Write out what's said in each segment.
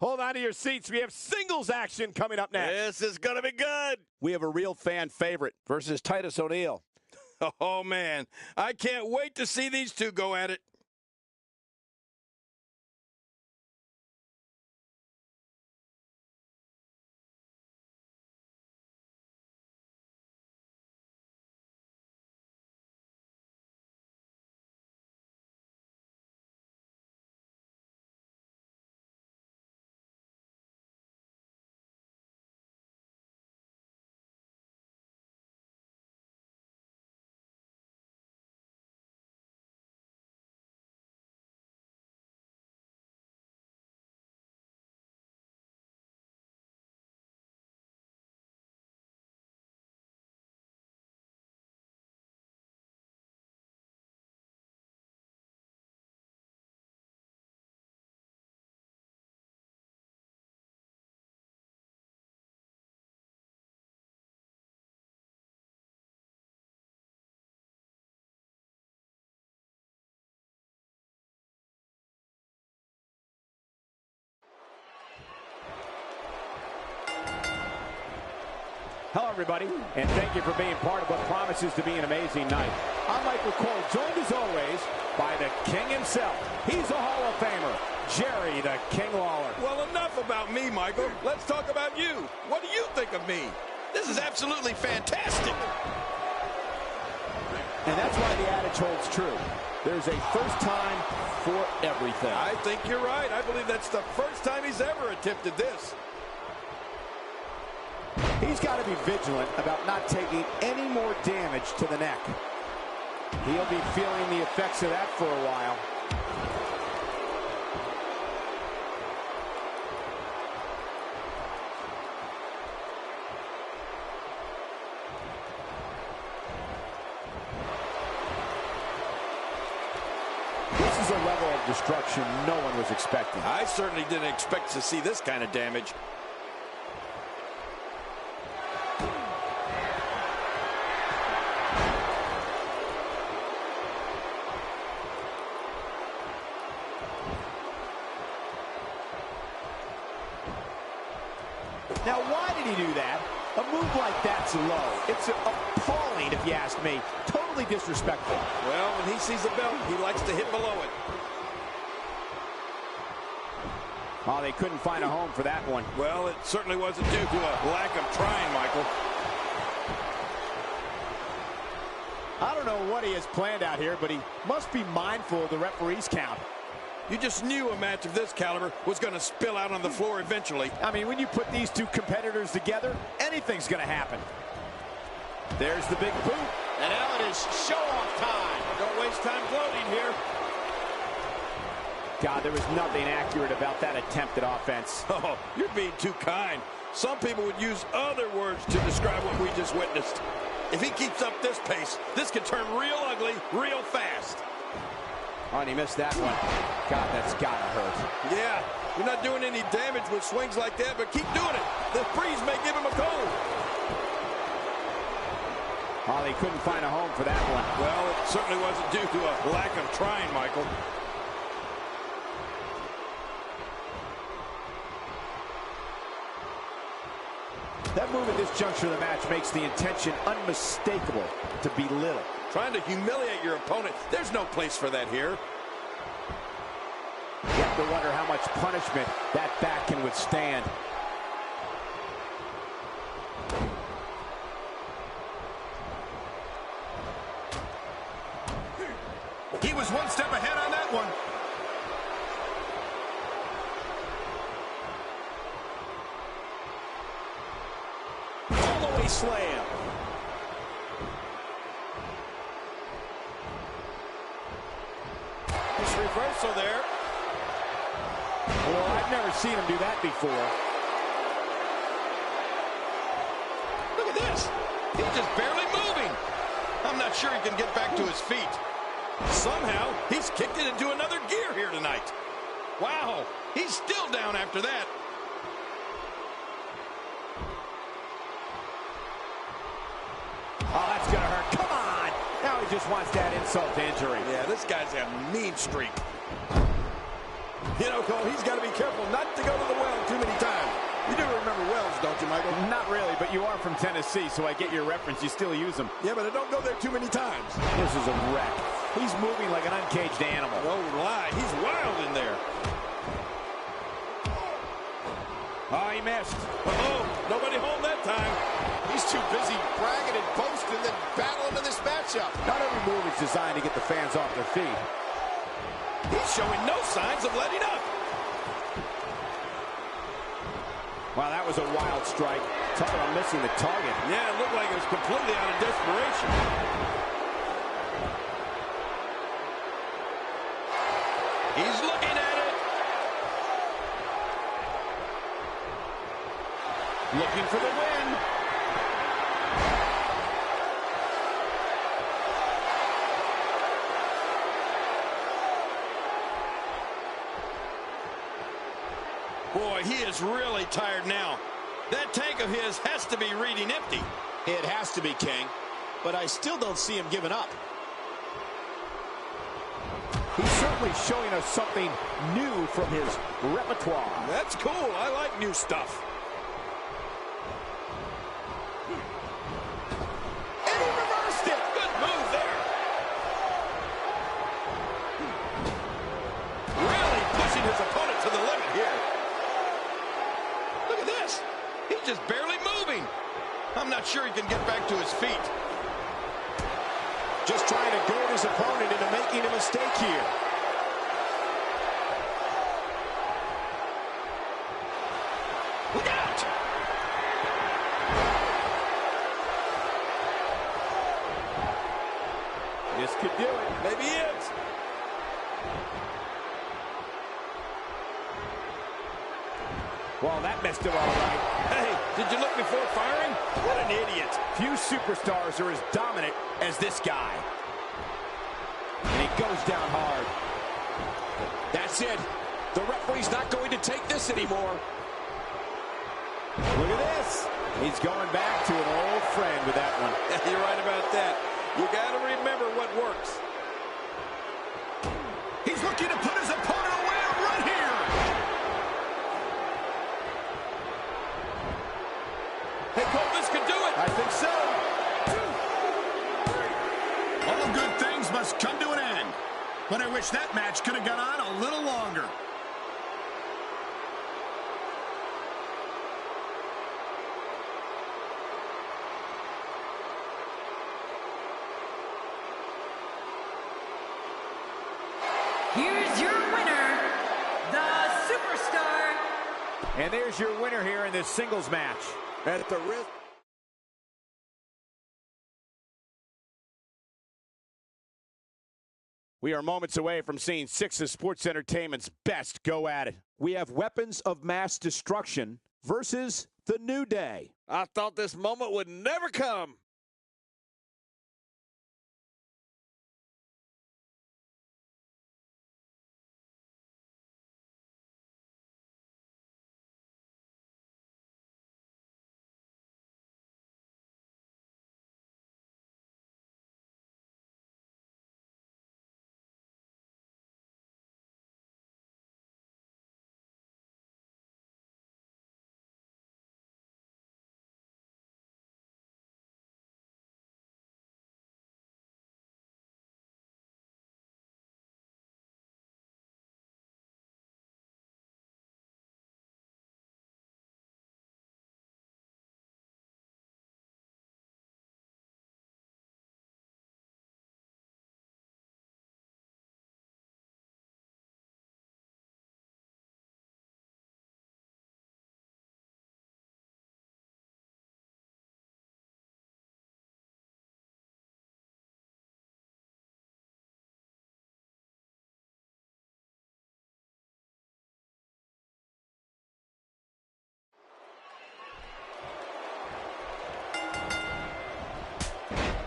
Hold on to your seats. We have singles action coming up next. This is going to be good. We have a real fan favorite versus Titus O'Neil. Oh, man. I can't wait to see these two go at it. Hello, everybody, and thank you for being part of what promises to be an amazing night. I'm Michael Cole, joined as always by the King himself. He's a Hall of Famer, Jerry the King Lawler. Well, enough about me, Michael. Let's talk about you. What do you think of me? This is absolutely fantastic. And that's why the adage holds true. There's a first time for everything. I think you're right. I believe that's the first time he's ever attempted this. He's got to be vigilant about not taking any more damage to the neck. He'll be feeling the effects of that for a while. This is a level of destruction no one was expecting. I certainly didn't expect to see this kind of damage. Now, why did he do that? A move like that's low. It's appalling, if you ask me. Totally disrespectful. Well, when he sees a belt, he likes to hit below it. Oh, they couldn't find a home for that one. Well, it certainly wasn't due to a lack of trying, Michael. I don't know what he has planned out here, but he must be mindful of the referee's count. You just knew a match of this caliber was going to spill out on the floor eventually. I mean, when you put these two competitors together, anything's going to happen. There's the big boot. And now it is show-off time. Don't waste time gloating here. God, there was nothing accurate about that attempt at offense. Oh, you're being too kind. Some people would use other words to describe what we just witnessed. If he keeps up this pace, this could turn real ugly real fast. Oh, and he missed that one. God, that's gotta hurt. Yeah, you're not doing any damage with swings like that, but keep doing it. The breeze may give him a cold. Oh, they couldn't find a home for that one. Well, it certainly wasn't due to a lack of trying, Michael. That move at this juncture of the match makes the intention unmistakable to belittle. Trying to humiliate your opponent. There's no place for that here. You have to wonder how much punishment that back can withstand. He was one step ahead on that one. All the way slam. Nice reversal there. Well, I've never seen him do that before. Look at this. He's just barely moving. I'm not sure he can get back to his feet. Somehow, he's kicked it into another gear here tonight. Wow, he's still down after that. Oh, that's gonna hurt. Come on! Now he just wants that insult to injury. Yeah, this guy's a mean streak. You know, Cole, he's got to be careful not to go to the well too many times. You do remember wells, don't you, Michael? Not really, but you are from Tennessee, so I get your reference. You still use them. Yeah, but I don't go there too many times. This is a wreck. He's moving like an uncaged animal. No lie. He's wild in there. Oh, he missed. Oh, nobody home that time. He's too busy bragging and boasting than battling in this matchup. Not every move is designed to get the fans off their feet. He's showing no signs of letting up. Wow, that was a wild strike. Talk about missing the target. Yeah, it looked like it was completely out of desperation. He's looking at it. Looking for the win. Boy, he is really tired now. That tank of his has to be reading empty. It has to be, King. But I still don't see him giving up. He's certainly showing us something new from his repertoire. That's cool. I like new stuff. And he reversed it. Good move there. Really pushing his opponent to the limit here. Look at this. He's just barely moving. I'm not sure he can get back to his feet. Just trying to goad his opponent into making a mistake here. Look out! This could do it. Maybe he is. Well, that messed it all right. Hey, did you look before firing? What an idiot. Few superstars are as dominant as this guy. And he goes down hard. That's it. The referee's not going to take this anymore. Look at this. He's going back to an old friend with that one. You're right about that. You got to remember what works. He's looking to put his opponent away right here. Hey, Cole, this could do it. I think so. 2, 3. All good things must come to an end. But I wish that match could have gone on a little longer. Here's your winner, the Superstar. And there's your winner here in this singles match. At the risk. We are moments away from seeing 6 of Sports Entertainment's best go at it. We have Weapons of Mass Destruction versus The New Day. I thought this moment would never come.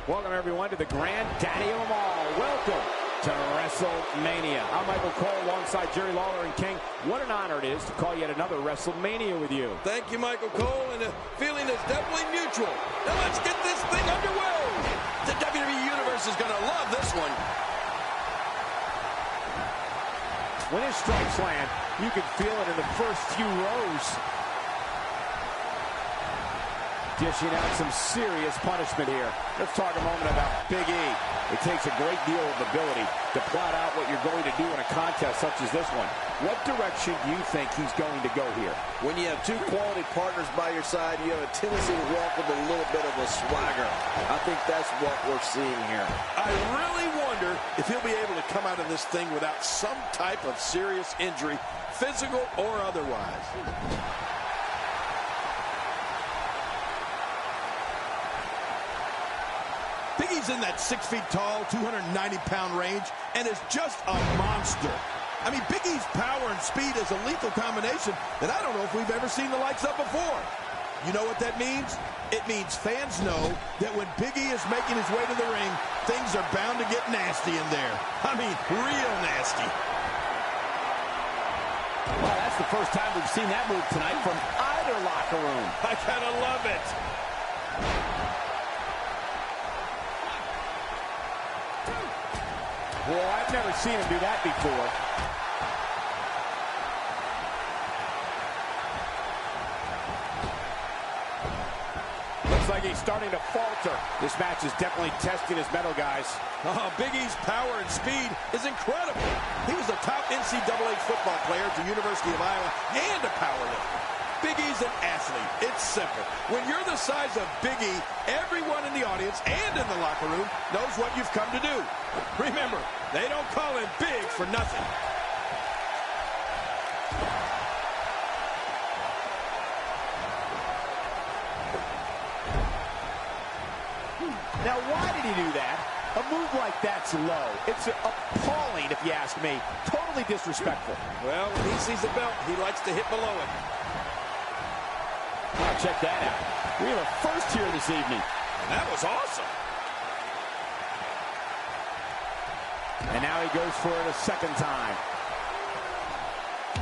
Welcome, everyone, to the granddaddy of them all. Welcome to Wrestlemania. I'm Michael Cole alongside Jerry Lawler and King. What an honor it is to call yet another Wrestlemania with you. Thank you, Michael Cole, and the feeling is definitely mutual. Now let's get this thing underway. The WWE Universe is going to love this one. When his strikes land, you can feel it in the first few rows. Dishing out some serious punishment here. Let's talk a moment about Big E. It takes a great deal of ability to plot out what you're going to do in a contest such as this one. What direction do you think he's going to go here? When you have two quality partners by your side, you have a tendency to walk with a little bit of a swagger. I think that's what we're seeing here. I really wonder if he'll be able to come out of this thing without some type of serious injury, physical or otherwise. Big E's in that 6 feet tall, 290-pound range, and is just a monster. I mean, Big E's power and speed is a lethal combination that I don't know if we've ever seen the likes of before. You know what that means? It means fans know that when Big E is making his way to the ring, things are bound to get nasty in there. I mean, real nasty. Well, that's the first time we've seen that move tonight from either locker room. I gotta love it. Well, I've never seen him do that before. Looks like he's starting to falter. This match is definitely testing his mettle, guys. Oh, Big E's power and speed is incredible. He was a top NCAA football player at the University of Iowa and a powerlifter. Big E's an athlete. It's simple. When you're the size of Big E, everyone in the audience and in the locker room knows what you've come to do. Remember, they don't call him big for nothing. Now, why did he do that? A move like that's low. It's appalling, if you ask me. Totally disrespectful. Well, when he sees the belt, he likes to hit below it. Wow, check that out. We have a first here this evening. And that was awesome. And now he goes for it a second time.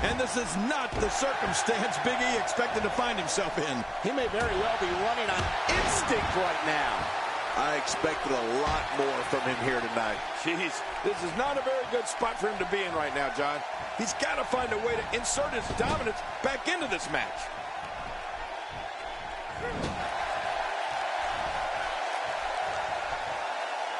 And this is not the circumstance Big E expected to find himself in. He may very well be running on instinct right now. I expected a lot more from him here tonight. Jeez, this is not a very good spot for him to be in right now, John. He's got to find a way to insert his dominance back into this match.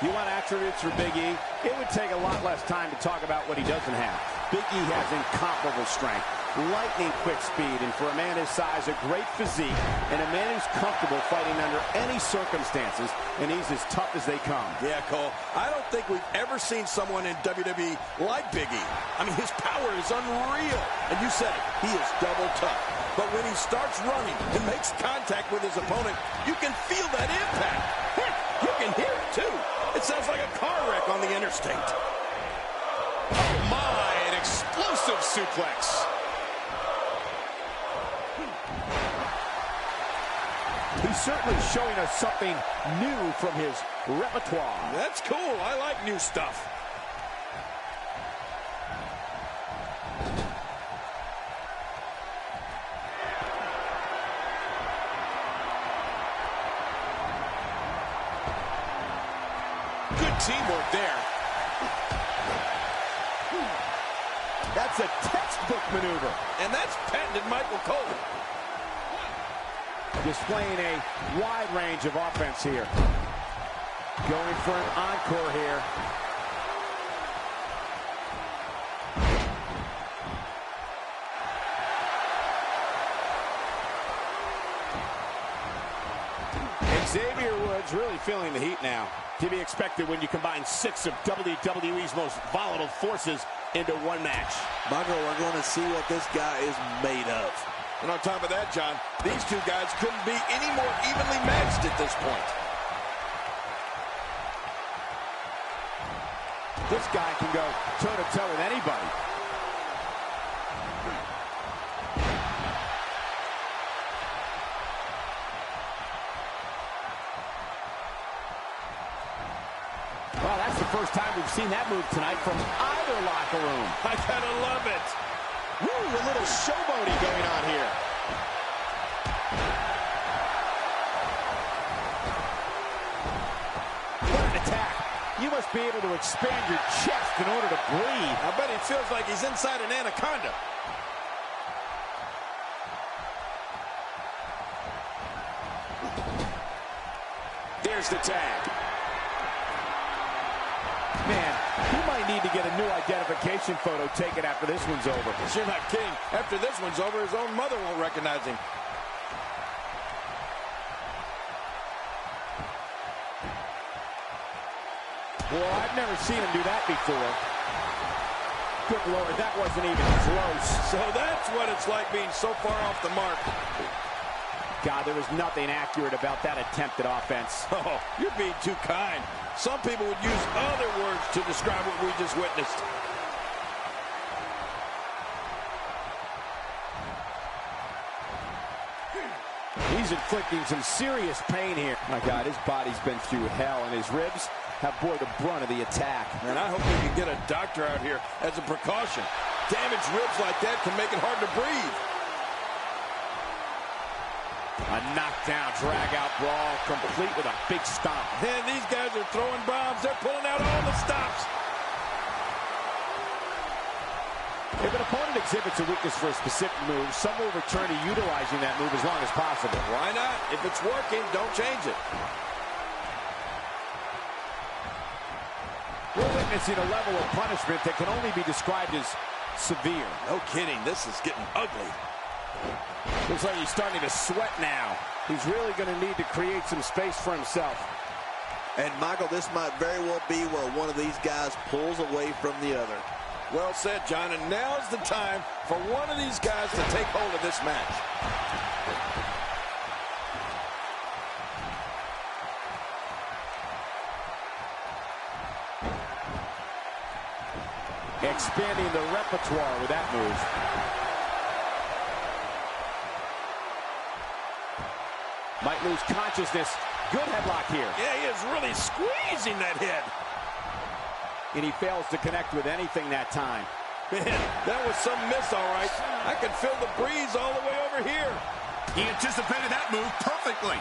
You want attributes for Big E? It would take a lot less time to talk about what he doesn't have. Big E has incomparable strength, lightning quick speed, and for a man his size, a great physique, and a man who's comfortable fighting under any circumstances, and he's as tough as they come. Yeah, Cole, I don't think we've ever seen someone in WWE like Big E. I mean, his power is unreal. And you said it, he is double tough. But when he starts running and makes contact with his opponent, you can feel that impact. Heck, you can hear it, too. It sounds like a car wreck on the interstate. Oh, my, an explosive suplex. He's certainly showing us something new from his repertoire. That's cool. I like new stuff. Good teamwork there. That's a textbook maneuver. And that's patented Michael Cole. Displaying a wide range of offense here. Going for an encore here. Xavier Woods really feeling the heat now. To be expected when you combine 6 of WWE's most volatile forces into one match. Michael, we're going to see what this guy is made of. And on top of that, John, these two guys couldn't be any more evenly matched at this point. This guy can go toe-to-toe with anybody. Well, that's the first time we've seen that move tonight from either locker room. I gotta love it. Woo, a little showboating going on here. What an attack. You must must be able to expand your chest in order to breathe. I bet he feels like he's inside an anaconda. Here's the tag. Man, he might need to get a new identification photo taken after this one's over. You're not kidding. After this one's over, his own mother won't recognize him. Well, I've never seen him do that before. Good Lord, that wasn't even close. So that's what it's like being so far off the mark. God, there was nothing accurate about that attempted offense. Oh, you're being too kind. Some people would use other words to describe what we just witnessed. He's inflicting some serious pain here. My God, his body's been through hell, and his ribs have bore the brunt of the attack. And I hope we can get a doctor out here as a precaution. Damaged ribs like that can make it hard to breathe. A knockdown, drag-out brawl, complete with a big stomp. And these guys are throwing bombs. They're pulling out all the stops. If an opponent exhibits a weakness for a specific move, some will return to utilizing that move as long as possible. Why not? If it's working, don't change it. We're witnessing a level of punishment that can only be described as severe. No kidding. This is getting ugly. Looks like he's starting to sweat now. He's really going to need to create some space for himself. And, Michael, this might very well be where one of these guys pulls away from the other. Well said, John, and now's the time for one of these guys to take hold of this match. Expanding the repertoire with that move. Might lose consciousness. Good headlock here. Yeah, he is really squeezing that head. And he fails to connect with anything that time. Man, that was some miss, all right. I could feel the breeze all the way over here. He anticipated that move perfectly.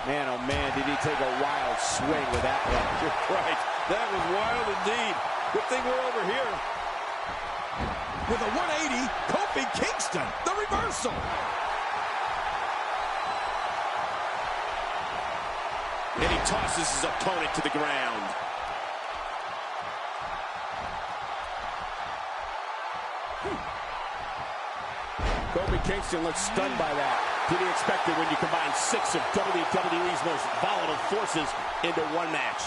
Man, oh man, did he take a wild swing with that one. You're right. That was wild indeed. Good thing we're over here. With a 180, Kofi Kingston, the reversal. And he tosses his opponent to the ground. Kofi Kingston looks stunned by that. To be expected when you combine 6 of WWE's most volatile forces into one match.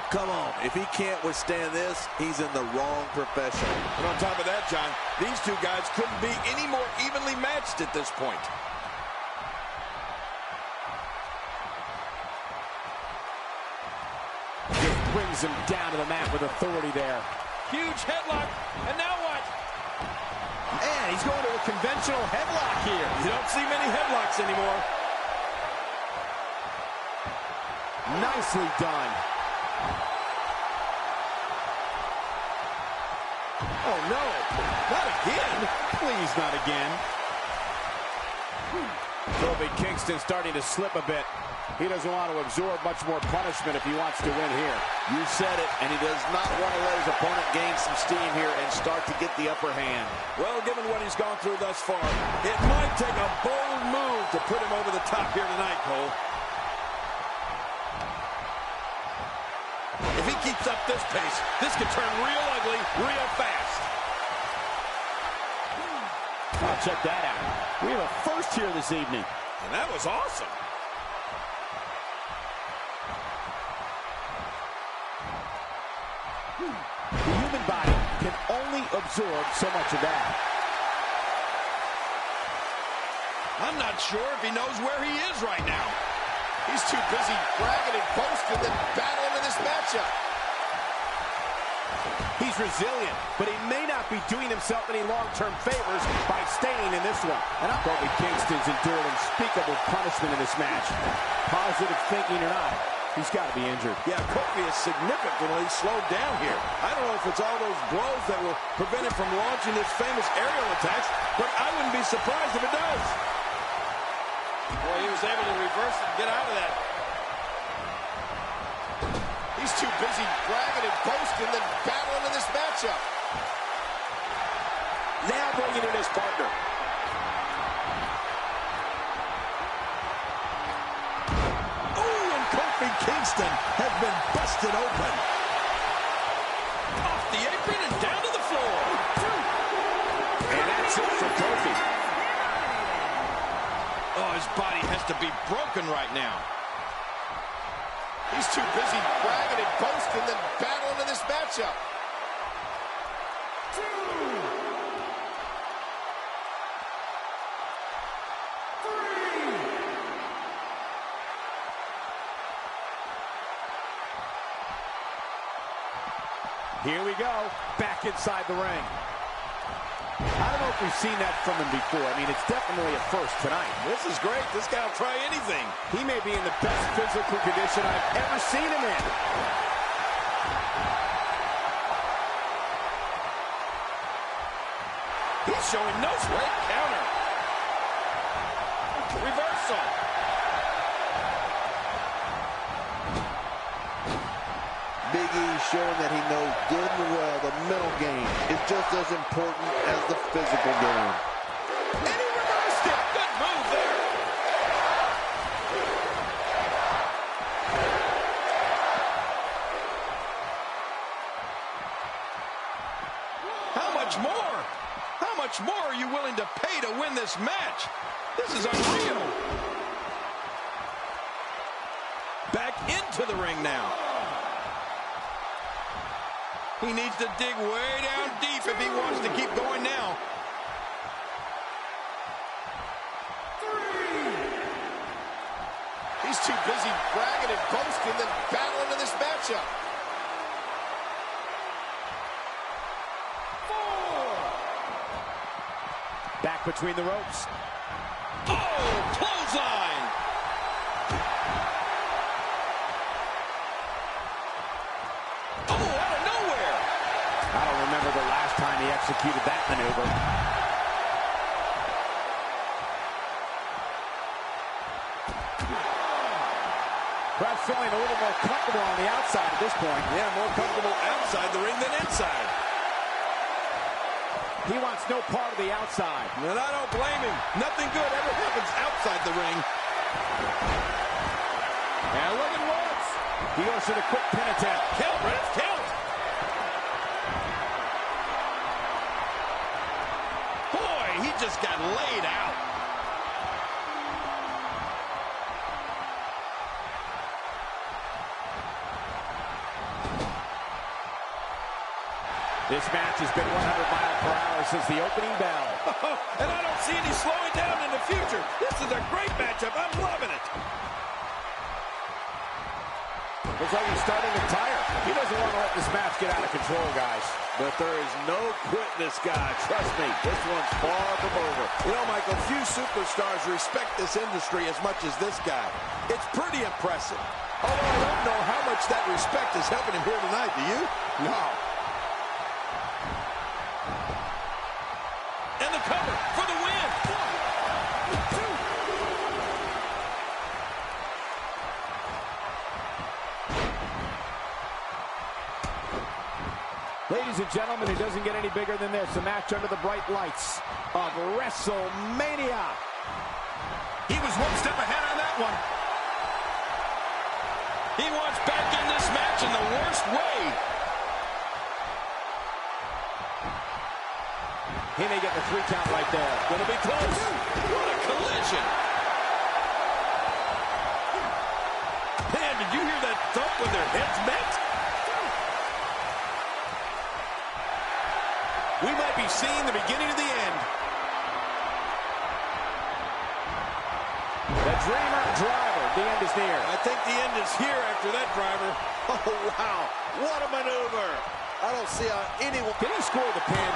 Come on, if he can't withstand this, he's in the wrong profession. And on top of that, John, these two guys couldn't be any more evenly matched at this point. Just brings him down to the mat with authority there. Huge headlock, and now what? And he's going to a conventional headlock here. You don't see many headlocks anymore. Nicely done. Oh, no. Not again. Please, not again. Kofi Kingston starting to slip a bit. He doesn't want to absorb much more punishment if he wants to win here. You said it, and he does not want to let his opponent gain some steam here and start to get the upper hand. Well, given what he's gone through thus far, it might take a bold move to put him over the top here tonight, Cole. If he keeps up this pace, this could turn real ugly real fast. Oh, check that out. We have a first here this evening. And that was awesome. The human body can only absorb so much of that. I'm not sure if he knows where he is right now. He's too busy bragging and boasting than battling in this matchup. He's resilient, but he may not be doing himself any long-term favors by staying in this one. And Kofi Kingston's endured unspeakable punishment in this match. Positive thinking or not, he's got to be injured. Yeah, Kofi is significantly slowed down here. I don't know if it's all those blows that will prevent him from launching his famous aerial attacks, but I wouldn't be surprised if it does. Boy, he was able to reverse and get out of that. He's He's too busy bragging and boasting than battling in this matchup. Now bringing in his partner. Oh, and Kofi Kingston has been busted open. Off the apron and down to the floor. And that's it for Kofi. Oh, his body has to be broken right now. He's too busy bragging and boasting than battling in this matchup. Here we go, back inside the ring. I don't know if we've seen that from him before. I mean, it's definitely a first tonight. This is great. This guy will try anything. He may be in the best physical condition I've ever seen him in. He's showing no great counter. Reversal. Big E showing that he knows good and well the mental game is just as important as the physical game. And he reversed it. Good move there. How much more? How much more are you willing to pay to win this match? This is unreal. Back into the ring now. He needs to dig way down deep if he wants to keep going now. He's too busy bragging and boasting than battling in this matchup. 4. Back between the ropes. Oh, clothesline. I don't remember the last time he executed that maneuver. Perhaps feeling a little more comfortable on the outside at this point. Yeah, more comfortable outside the ring than inside. He wants no part of the outside. And I don't blame him. Nothing good ever happens outside the ring. And look at Woods. He goes to the quick pin attempt. Count, Ref, count. He just got laid out. This match has been 100 miles per hour since the opening bell. And I don't see any slowing down in the future. This is a great matchup. I'm loving it. Looks like he's starting to tire. He doesn't want to let this match get out of control, guys. But there is no quitting this guy. Trust me, this one's far from over. You know, Michael, few superstars respect this industry as much as this guy. It's pretty impressive. Although I don't know how much that respect is helping him here tonight, do you? No. And the cover for the win. 1, 2. Ladies and gentlemen, it doesn't get any bigger than this. A match under the bright lights of Wrestlemania. He was one step ahead on that one. He wants back in this match in the worst way. He may get the 3 count right there. Gonna be close. What a collision. Man, did you hear that thump when their heads met? We might be seeing the beginning of the end. The Dreamer Driver. The end is near. I think the end is here after that driver. Oh, wow. What a maneuver. I don't see how anyone... Can he score the pin?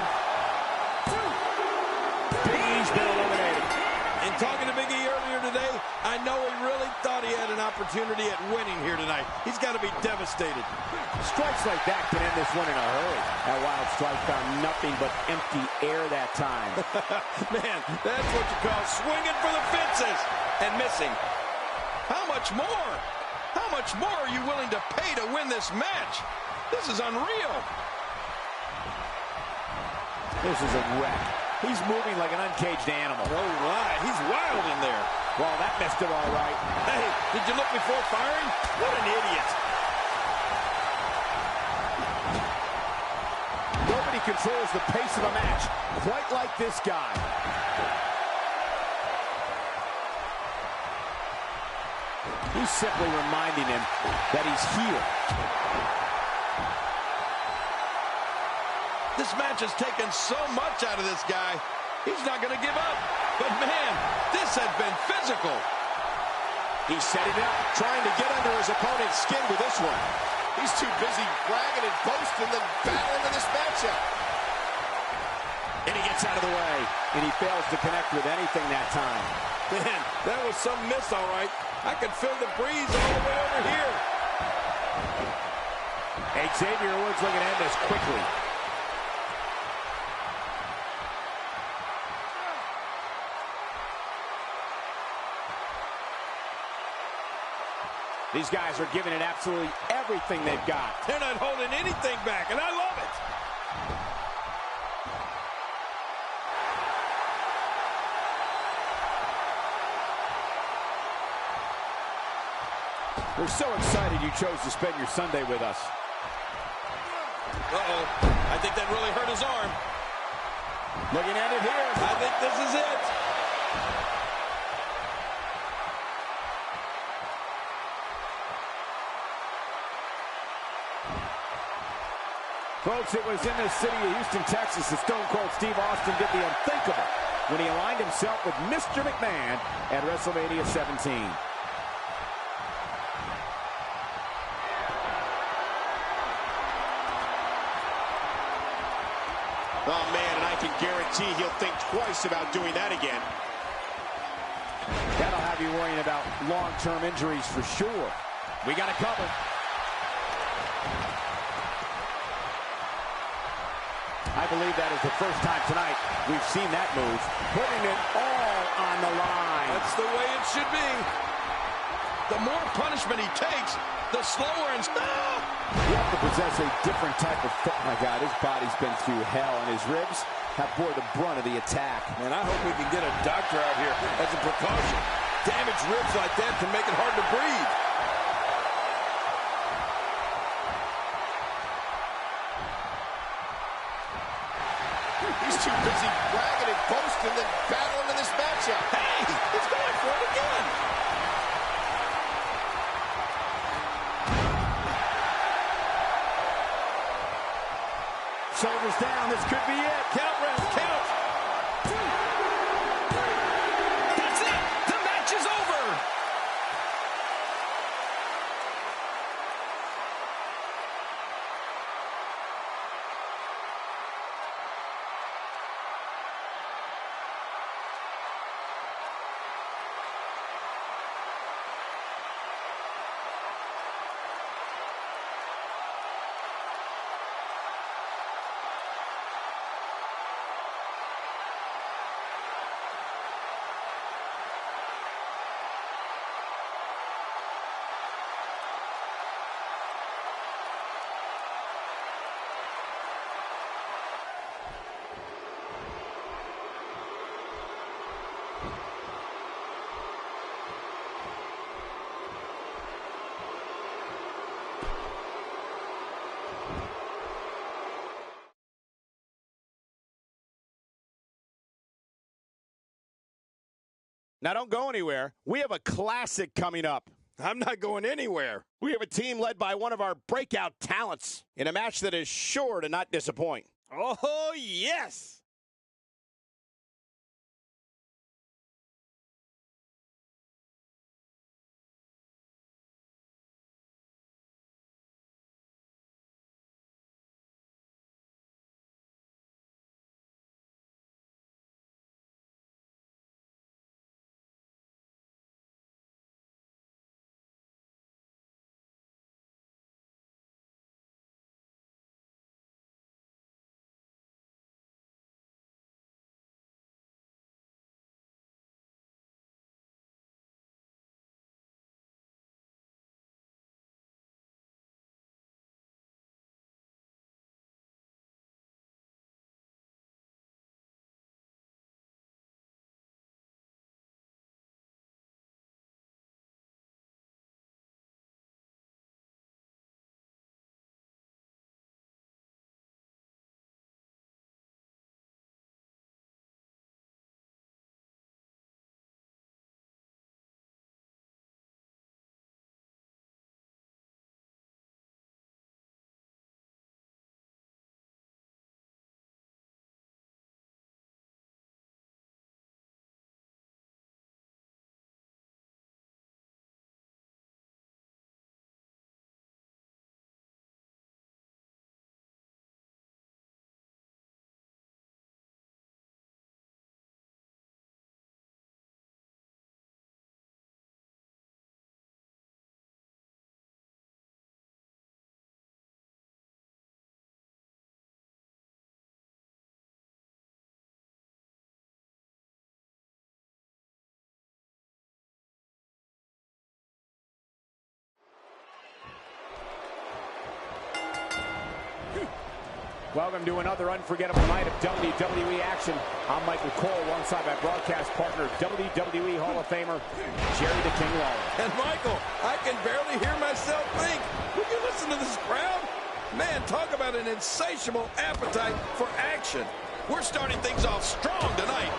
Big E's been eliminated. In talking to Big E earlier today, I know he really thought he had an opportunity at winning here tonight. He's got to be devastated. Strikes like that can end this one in a hurry. That wild strike found nothing but empty air that time. Man, that's what you call swinging for the fences and missing. How much more? How much more are you willing to pay to win this match? This is unreal. This is a wreck. He's moving like an uncaged animal. Oh, my. He's wild in there. Well, that messed him all right. Hey, did you look before firing? What an idiot. Nobody controls the pace of a match quite like this guy. He's simply reminding him that he's here. This match has taken so much out of this guy. He's not going to give up. But, man, this has been physical. He's setting up, trying to get under his opponent's skin with this one. He's too busy bragging and boasting than battling in this matchup. And he gets out of the way. And he fails to connect with anything that time. Man, that was some miss, all right. I could feel the breeze all the way over here. Xavier Woods looking to end this quickly. These guys are giving it absolutely everything they've got. They're not holding anything back, and I love it. We're so excited you chose to spend your Sunday with us. Uh-oh. I think that really hurt his arm. Looking at it here. I think this is it. Folks, it was in the city of Houston, Texas that Stone Cold Steve Austin did the unthinkable when he aligned himself with Mr. McMahon at Wrestlemania 17. Oh, man, and I can guarantee he'll think twice about doing that again. That'll have you worrying about long-term injuries for sure. We got a cover. I believe that is the first time tonight we've seen that move. Putting it all on the line. That's the way it should be. The more punishment he takes, the slower and... You have to possess a different type of... My God, his body's been through hell, and his ribs have bore the brunt of the attack. Man, I hope we can get a doctor out here as a precaution. Damaged ribs like that can make it hard to breathe. He's too busy bragging and boasting than battling in this matchup. Hey, he's going for it again. Shoulders down, this could be it. Count, Ref, count. That's it. The match is over. Now, don't go anywhere. We have a classic coming up. I'm not going anywhere. We have a team led by one of our breakout talents in a match that is sure to not disappoint. Oh, yes. Welcome to another unforgettable night of WWE action. I'm Michael Cole alongside my broadcast partner, WWE Hall of Famer, Jerry the King Lawler. And Michael, I can barely hear myself think. Would you listen to this crowd? Man, talk about an insatiable appetite for action. We're starting things off strong tonight.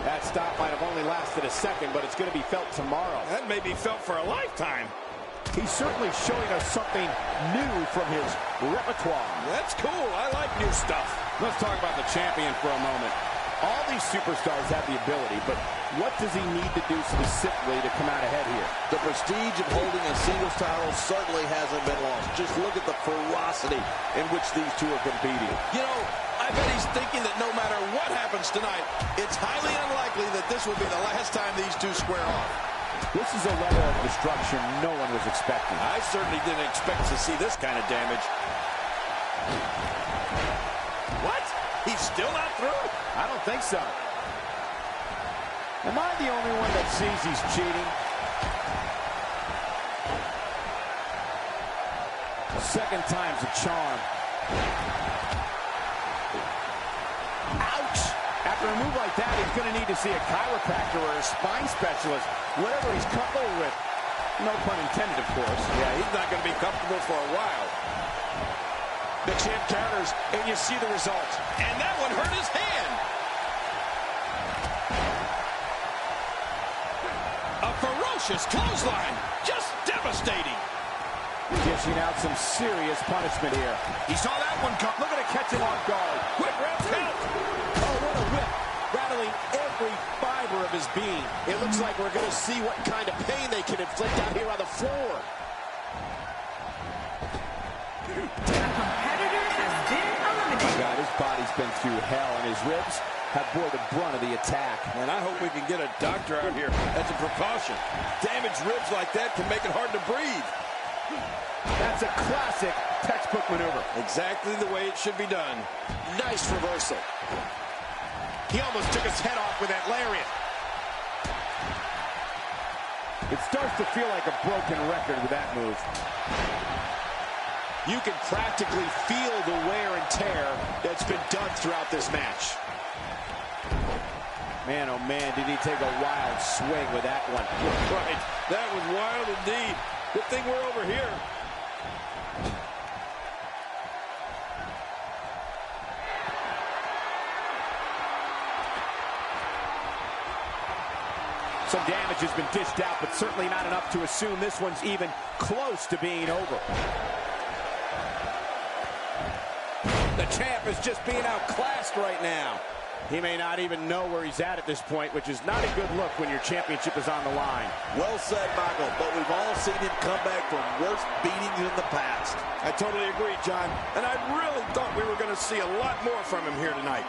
That stop might have only lasted a second, but it's going to be felt tomorrow. That may be felt for a lifetime. He's certainly showing us something new from his repertoire. That's cool. I like new stuff. Let's talk about the champion for a moment. All these superstars have the ability, but what does he need to do specifically to come out ahead here? The prestige of holding a singles title certainly hasn't been lost. Just look at the ferocity in which these two are competing. You know, I bet he's thinking that no matter what happens tonight, it's highly unlikely that this will be the last time these two square off. This is a level of destruction no one was expecting. I certainly didn't expect to see this kind of damage. What? He's still not through? I don't think so. Am I the only one that sees he's cheating? Second time's a charm. Ouch! After a move like that, he's going to need to see a chiropractor or a spine specialist, whatever he's comfortable with. No pun intended, of course. Yeah, he's not going to be comfortable for a while. The champ counters, and you see the result. And that one hurt his hand. A ferocious clothesline. Just devastating. Dishing out some serious punishment here. He saw that one come. Look at it catch him off guard. Quick ref count. Oh, what a whip. Rattling every fiber of his being. It looks like we're going to see what kind of pain they can inflict out here on the floor. God, his body's been through hell, and his ribs have bore the brunt of the attack. And I hope we can get a doctor out here as a precaution. Damaged ribs like that can make it hard to breathe. That's a classic textbook maneuver. Exactly the way it should be done. Nice reversal. He almost took his head off with that lariat. It starts to feel like a broken record with that move. You can practically feel the wear and tear that's been done throughout this match. Man, oh man, did he take a wild swing with that one. Right, that was wild indeed. Good thing we're over here. Some damage has been dished out, but certainly not enough to assume this one's even close to being over. The champ is just being outclassed right now. He may not even know where he's at this point, which is not a good look when your championship is on the line. Well said, Michael, but we've all seen him come back from worse beatings in the past. I totally agree, John. And I really thought we were going to see a lot more from him here tonight.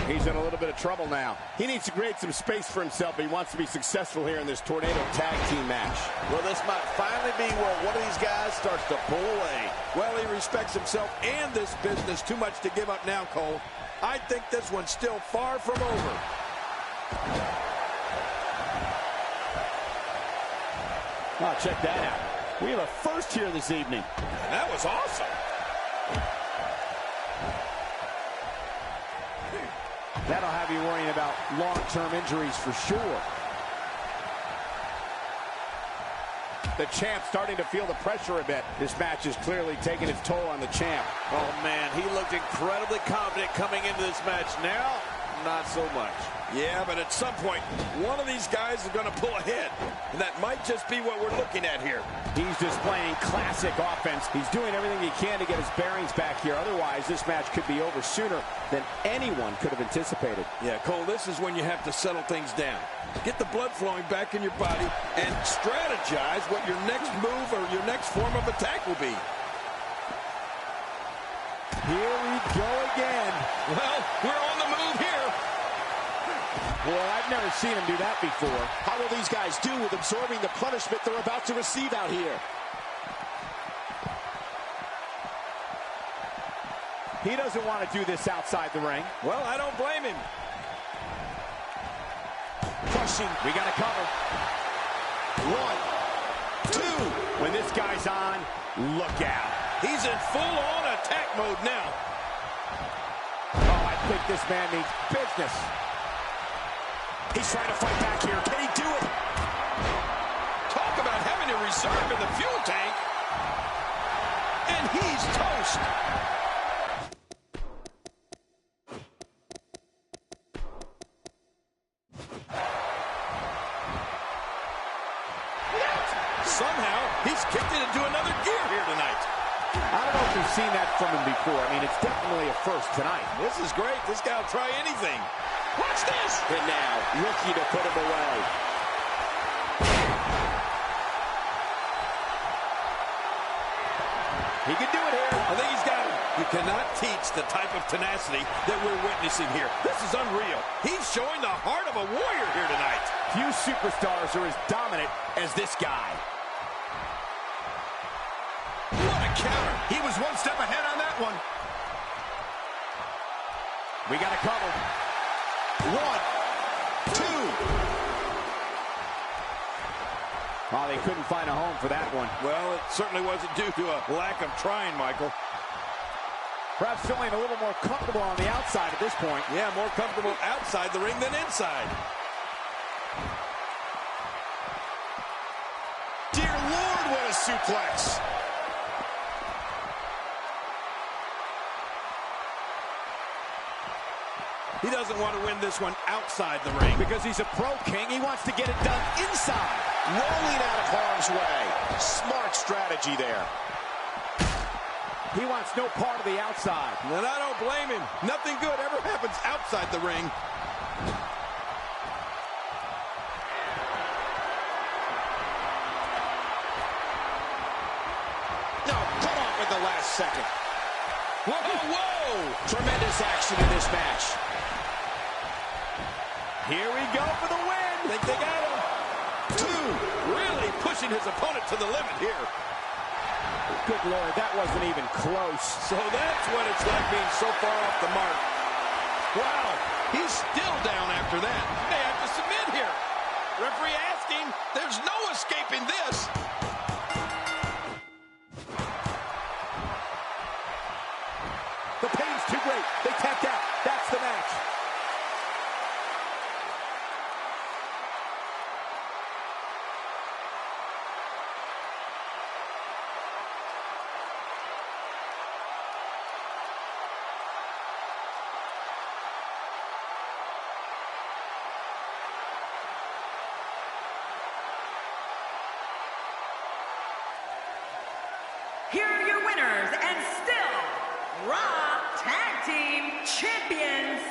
He's in a little bit of trouble now. He needs to create some space for himself if he wants to be successful here in this Tornado Tag Team match. Well, this might finally be where one of these guys starts to pull away. Well, he respects himself and this business too much to give up now, Cole. I think this one's still far from over. Oh, check that out. We have a first here this evening. And that was awesome. That'll have you worrying about long-term injuries for sure. The champ starting to feel the pressure a bit. This match is clearly taking its toll on the champ. Oh, man, he looked incredibly confident coming into this match. Now, not so much. Yeah, but at some point, one of these guys is going to pull ahead. And that might just be what we're looking at here. He's displaying classic offense. He's doing everything he can to get his bearings back here. Otherwise, this match could be over sooner than anyone could have anticipated. Yeah, Cole, this is when you have to settle things down. Get the blood flowing back in your body and strategize what your next move or your next form of attack will be. Here we go again. Well, we're on the move here. Well, I've never seen him do that before. How will these guys do with absorbing the punishment they're about to receive out here? He doesn't want to do this outside the ring. Well, I don't blame him. Crushing. We got to cover. 1, 2. When this guy's on, look out. He's in full-on attack mode now. Oh, I think this man needs business. He's trying to fight back here. Can he do it? Talk about having a reserve in the fuel tank. And he's toast. Somehow, he's kicked it into another gear here tonight. I don't know if we've seen that from him before. I mean, it's definitely a first tonight. This is great. This guy will try anything. Watch this. And now, looking to put him away. He can do it here. I think he's got him. You cannot teach the type of tenacity that we're witnessing here. This is unreal. He's showing the heart of a warrior here tonight. Few superstars are as dominant as this guy. What a counter. He was one step ahead on that one. We got it covered. 1, 2. Oh, they couldn't find a home for that one. Well, it certainly wasn't due to a lack of trying, Michael. Perhaps feeling a little more comfortable on the outside at this point. Yeah, more comfortable outside the ring than inside. Dear Lord, what a suplex. He doesn't want to win this one outside the ring. Because he's a pro king, he wants to get it done inside. Rolling out of harm's way. Smart strategy there. He wants no part of the outside. And I don't blame him. Nothing good ever happens outside the ring. No, cut off at the last second. Whoa, whoa! Tremendous action in this match. Here we go for the win. Think they got him. 2. Really pushing his opponent to the limit here. Good Lord, that wasn't even close. So that's what it's like being so far off the mark. Wow, he's still down after that. May have to submit here. Referee asking, there's no escaping this. The pain's too great. They tapped out. That's the match. Here are your winners and still Raw Tag Team Champions,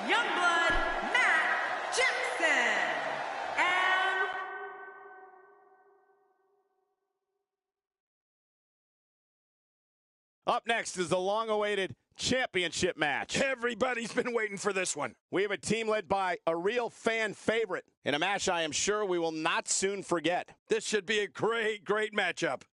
Youngblood, Matt Jackson, and up next is the long-awaited championship match. Everybody's been waiting for this one. We have a team led by a real fan favorite in a match I am sure we will not soon forget. This should be a great, great matchup.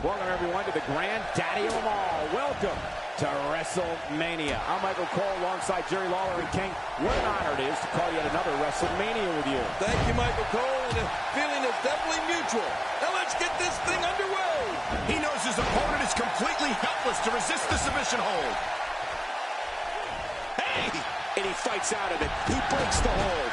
Welcome, everyone, to the granddaddy of them all. Welcome to Wrestlemania. I'm Michael Cole alongside Jerry Lawler and King. What an honor it is to call yet another Wrestlemania with you. Thank you, Michael Cole, and the feeling is definitely mutual. Now let's get this thing underway. He knows his opponent is completely helpless to resist the submission hold. Hey! And he fights out of it. He breaks the hold.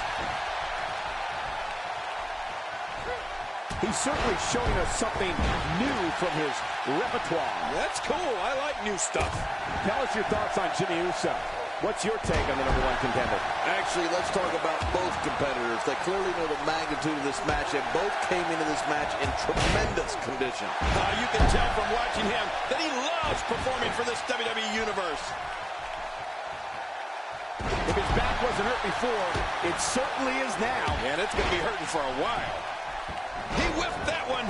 He's certainly showing us something new from his repertoire. That's cool. I like new stuff. Tell us your thoughts on Jimmy Uso. What's your take on the #1 contender? Actually, let's talk about both competitors. They clearly know the magnitude of this match, and both came into this match in tremendous condition. You can tell from watching him that he loves performing for this WWE Universe. If his back wasn't hurt before, it certainly is now. And it's going to be hurting for a while. He whiffed that one.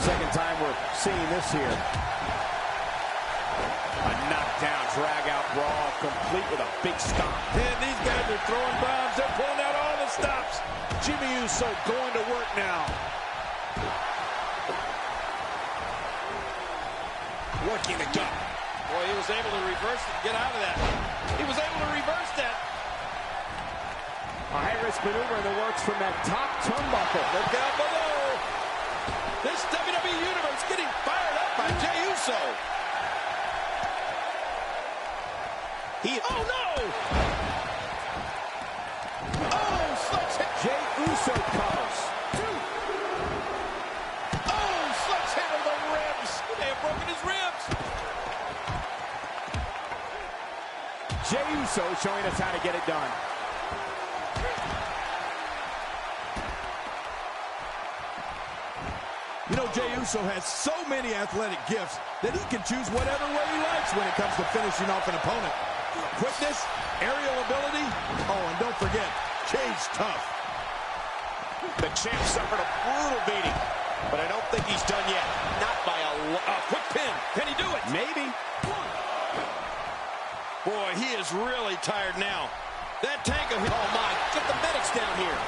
Second time we're seeing this here. A knockdown, drag-out brawl, complete with a big stomp. And these guys are throwing bombs. They're pulling out all the stops. Jimmy Uso going to work now. Working the gut. Boy, he was able to reverse it, get out of that. He was able to reverse that. A high-risk maneuver in the works from that top turnbuckle. Look out below. This WWE Universe getting fired up by Jey Uso. Oh, no! Oh, sledgehammer. Jey Uso covers. Oh, sledgehammer to the ribs. He may have broken his ribs. Jey Uso showing us how to get it done. You know, Jey Uso has so many athletic gifts that he can choose whatever way he likes when it comes to finishing off an opponent. Quickness, aerial ability, oh, and don't forget, Jey's tough. The champ suffered a brutal beating, but I don't think he's done yet. Not by a Quick pin. Can he do it? Maybe. Boy, he is really tired now. That tank of his... Oh, my. Get the medics down here.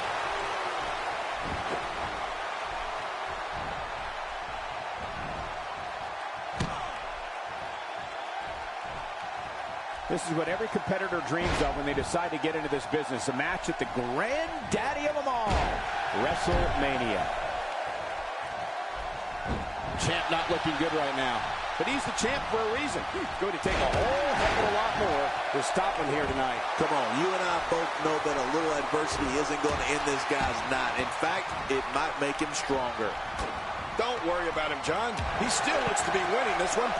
This is what every competitor dreams of when they decide to get into this business. A match at the granddaddy of them all, WrestleMania. Champ not looking good right now. But he's the champ for a reason. It's going to take a whole heck of a lot more to stop him here tonight. Come on, you and I both know that a little adversity isn't going to end this guy's knot. In fact, it might make him stronger. Don't worry about him, John. He still looks to be winning this one.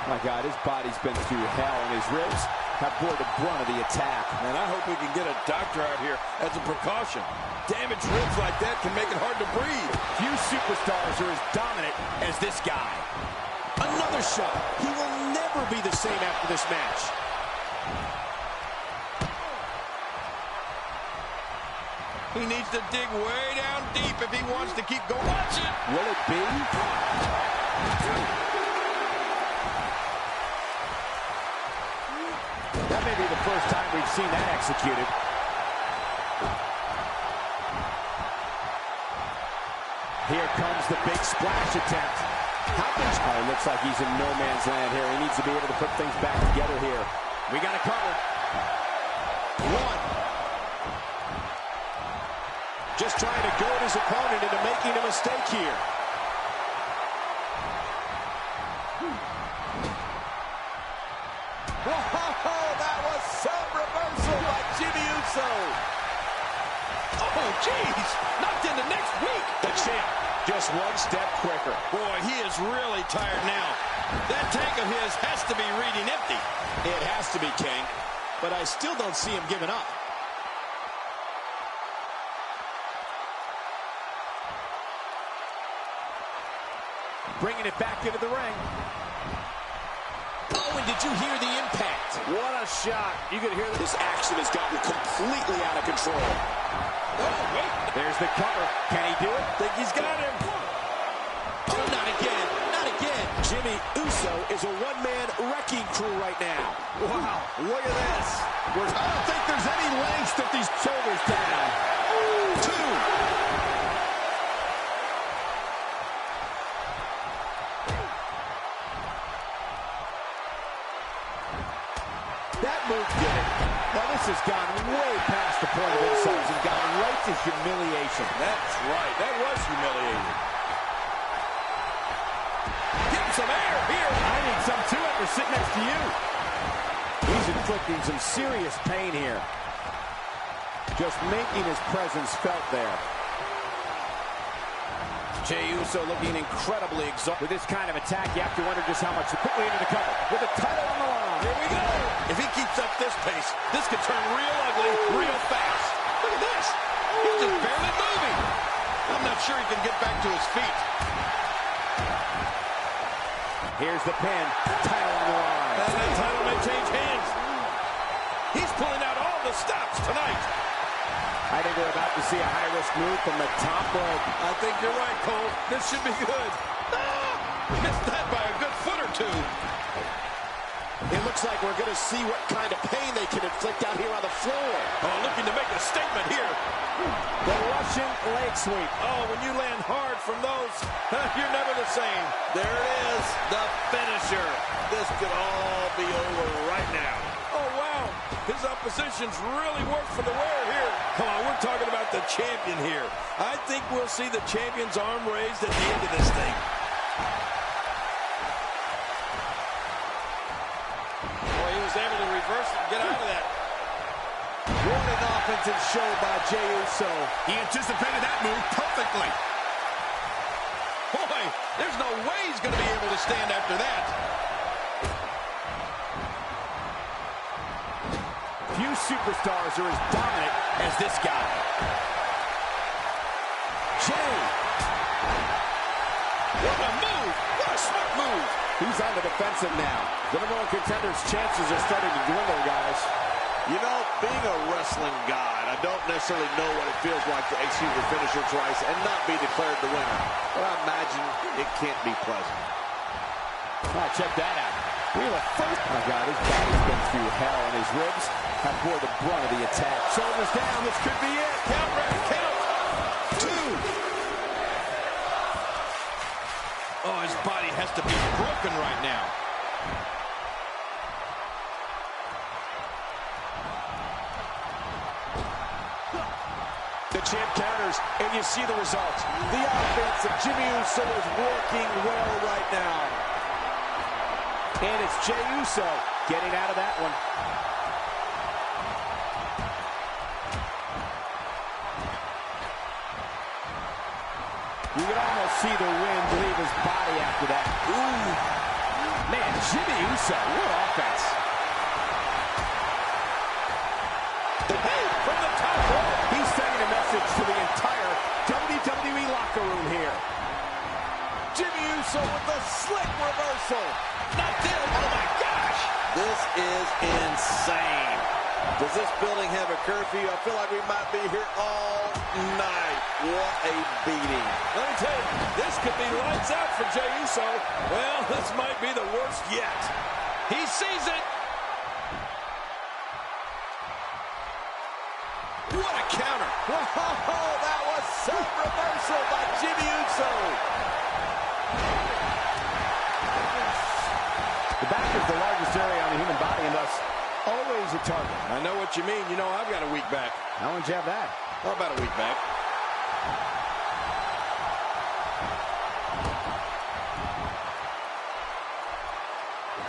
My God, his body's been through hell, and his ribs have bore the brunt of the attack. And I hope we can get a doctor out here as a precaution. Damaged ribs like that can make it hard to breathe. Few superstars are as dominant as this guy. Another shot. He will never be the same after this match. He needs to dig way down deep if he wants to keep going. Watch it! Will it be? That may be the first time we've seen that executed. Here comes the big splash attempt. Oh, looks like he's in no man's land here. He needs to be able to put things back together here. We got it covered. One. Just trying to goad his opponent into making a mistake here. Whoa, that was some reversal by Jimmy Uso. Oh, jeez! Knocked into next week! The champ just one step quicker. Boy, he is really tired now. That tank of his has to be reading empty. It has to be, King, but I still don't see him giving up. Bringing it back into the ring. Oh, and did you hear the impact? What a shot. You could hear This action has gotten completely out of control. Oh, wait. There's the cover. Can he do it? Think he's got him. Oh, not again. Not again. Jimmy Uso is a one-man wrecking crew right now. Wow, look at this. I don't think there's any lengths that these shoulders down. way past the point of insults and got right to humiliation. That's right. That was humiliating. Get him some air here. I need some too after sitting next to you. He's inflicting some serious pain here. Just making his presence felt there. Jey Uso looking incredibly exhausted. With this kind of attack, you have to wonder just how much to quickly into the cover. With the title on the line. Here we go. If he keeps up this pace, this could turn real ugly real fast. Look at this. He's just barely moving. I'm not sure he can get back to his feet. Here's the pin. Title on the line. And that title may change hands. He's pulling out all the stops tonight. I think we're about to see a high-risk move from the top rope. I think you're right, Cole. This should be good. Missed that by a good foot or two. It looks like we're going to see what kind of pain they can inflict out here on the floor. Oh, looking to make a statement here. The Russian leg sweep. Oh, when you land hard from those, you're never the same. There it is, the finisher. This could all be over right now. Oh, wow. His opposition's really worked for the wear here. Come on, we're talking about the champion here. I think we'll see the champion's arm raised at the end of this thing. Boy, he was able to reverse it and get out of that. What an offensive show by Jey Uso. He anticipated that move perfectly. Boy, there's no way he's going to be able to stand after that. Few superstars are as dominant as this guy. Jey. What a move! What a smart move! He's on the defensive now. The number one contender's chances are starting to dwindle, guys. You know, being a wrestling guy, I don't necessarily know what it feels like to execute the finisher twice and not be declared the winner. But I imagine it can't be pleasant. Oh, check that out. We were first. Oh, God, his body's been through hell, and his ribs have bore the brunt of the attack. Shoulders down. This could be it. Count, Red. Count. 2. Oh, his body has to be broken right now. The champ counters, and you see the result. The offense of Jimmy Uso is working well right now. And it's Jey Uso getting out of that one. You can almost see the wind leave his body after that. Ooh. Man, Jimmy Uso, what offense. Hey, from the top rope. He's sending a message to the entire WWE locker room here. Jimmy Uso with the slick reversal. Not dead. Oh, my gosh. This is insane. Does this building have a curfew? I feel like we might be here all night. What a beating. Let me tell you, this could be lights out for Jey Uso. Well, this might be the worst yet. He sees it. What a counter. Whoa, that was some reversal by Jimmy Uso. The back is the largest area on the human body and thus always a target. I know what you mean. You know I've got a weak back. How long did you have that? How about a weak back?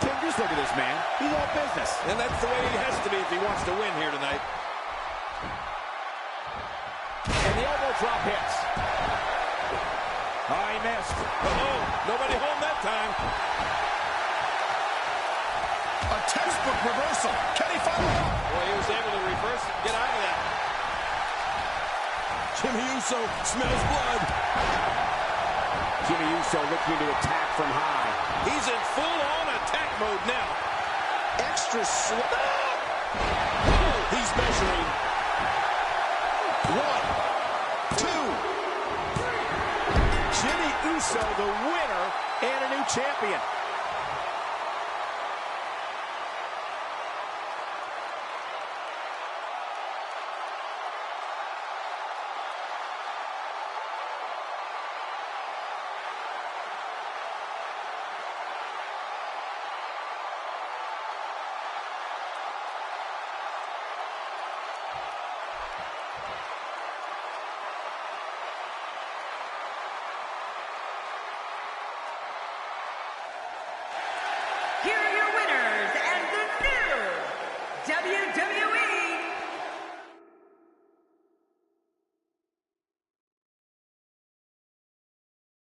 King, just look at this man. He's all business. And that's the way he has to be if he wants to win here tonight. And the elbow drop hits. Oh, he missed. Uh-oh, nobody home that time. A textbook reversal. Can he follow up? Boy, he was able to reverse it and get out of that. Jimmy Uso smells blood. Jimmy Uso looking to attack from high. He's in full-on attack mode now. Extra slow. Oh, he's measuring. 1, 2. Jimmy Uso, the winner and a new champion.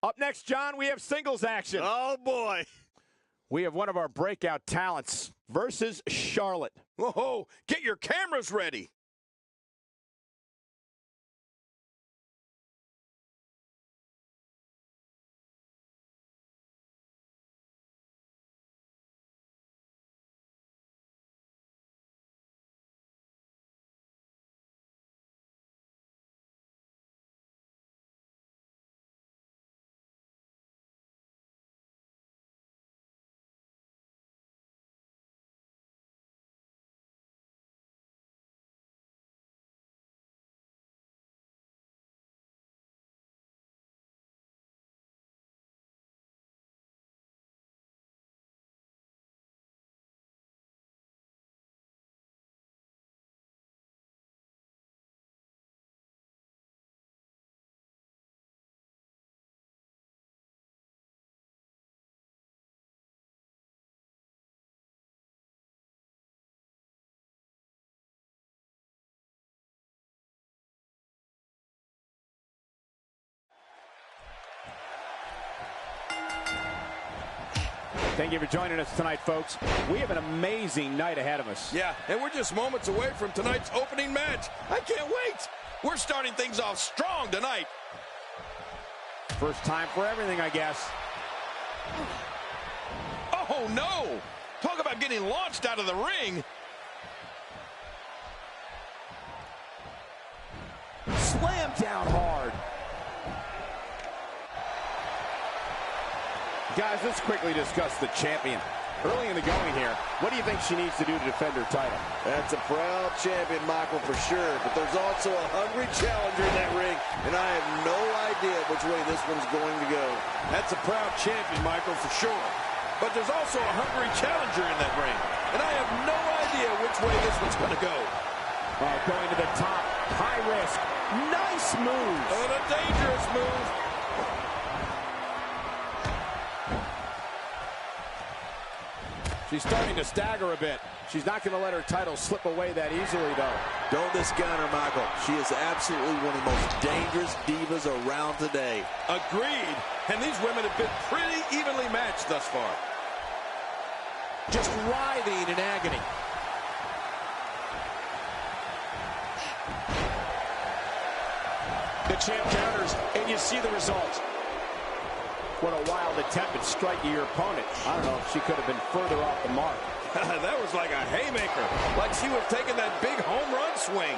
Up next, John, we have singles action. Oh, boy. We have one of our breakout talents versus Charlotte. Whoa, get your cameras ready. Thank you for joining us tonight, folks. We have an amazing night ahead of us. Yeah, and we're just moments away from tonight's opening match. I can't wait. We're starting things off strong tonight. First time for everything, I guess. Oh, no. Talk about getting launched out of the ring. Slam down hard. Guys, let's quickly discuss the champion. Early in the going here, what do you think she needs to do to defend her title? That's a proud champion, Michael, for sure. But there's also a hungry challenger in that ring, and I have no idea which way this one's going to go. That's a proud champion, Michael, for sure. But there's also a hungry challenger in that ring, and I have no idea which way this one's going to go. Going to the top, high risk, nice move. And a dangerous move. She's starting to stagger a bit. She's not going to let her title slip away that easily, though. Don't discount her, Michael. She is absolutely one of the most dangerous divas around today. Agreed. And these women have been pretty evenly matched thus far. Just writhing in agony. The champ counters, and you see the result. What a wild attempt at striking your opponent. I don't know if she could have been further off the mark. That was like a haymaker, like she was taking that big home run swing.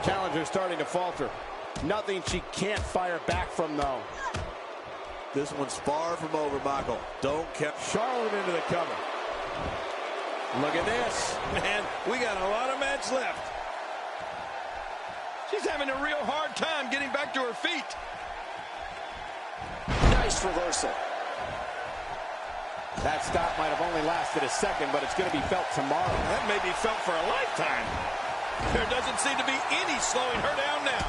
Challenger starting to falter. Nothing she can't fire back from, though. This one's far from over, Michael. Don't count Charlotte into the cover. Look at this. Man, we got a lot of match left. She's having a real hard time getting back to her feet. Nice reversal. That stop might have only lasted a second, but it's going to be felt tomorrow. That may be felt for a lifetime. There doesn't seem to be any slowing her down now.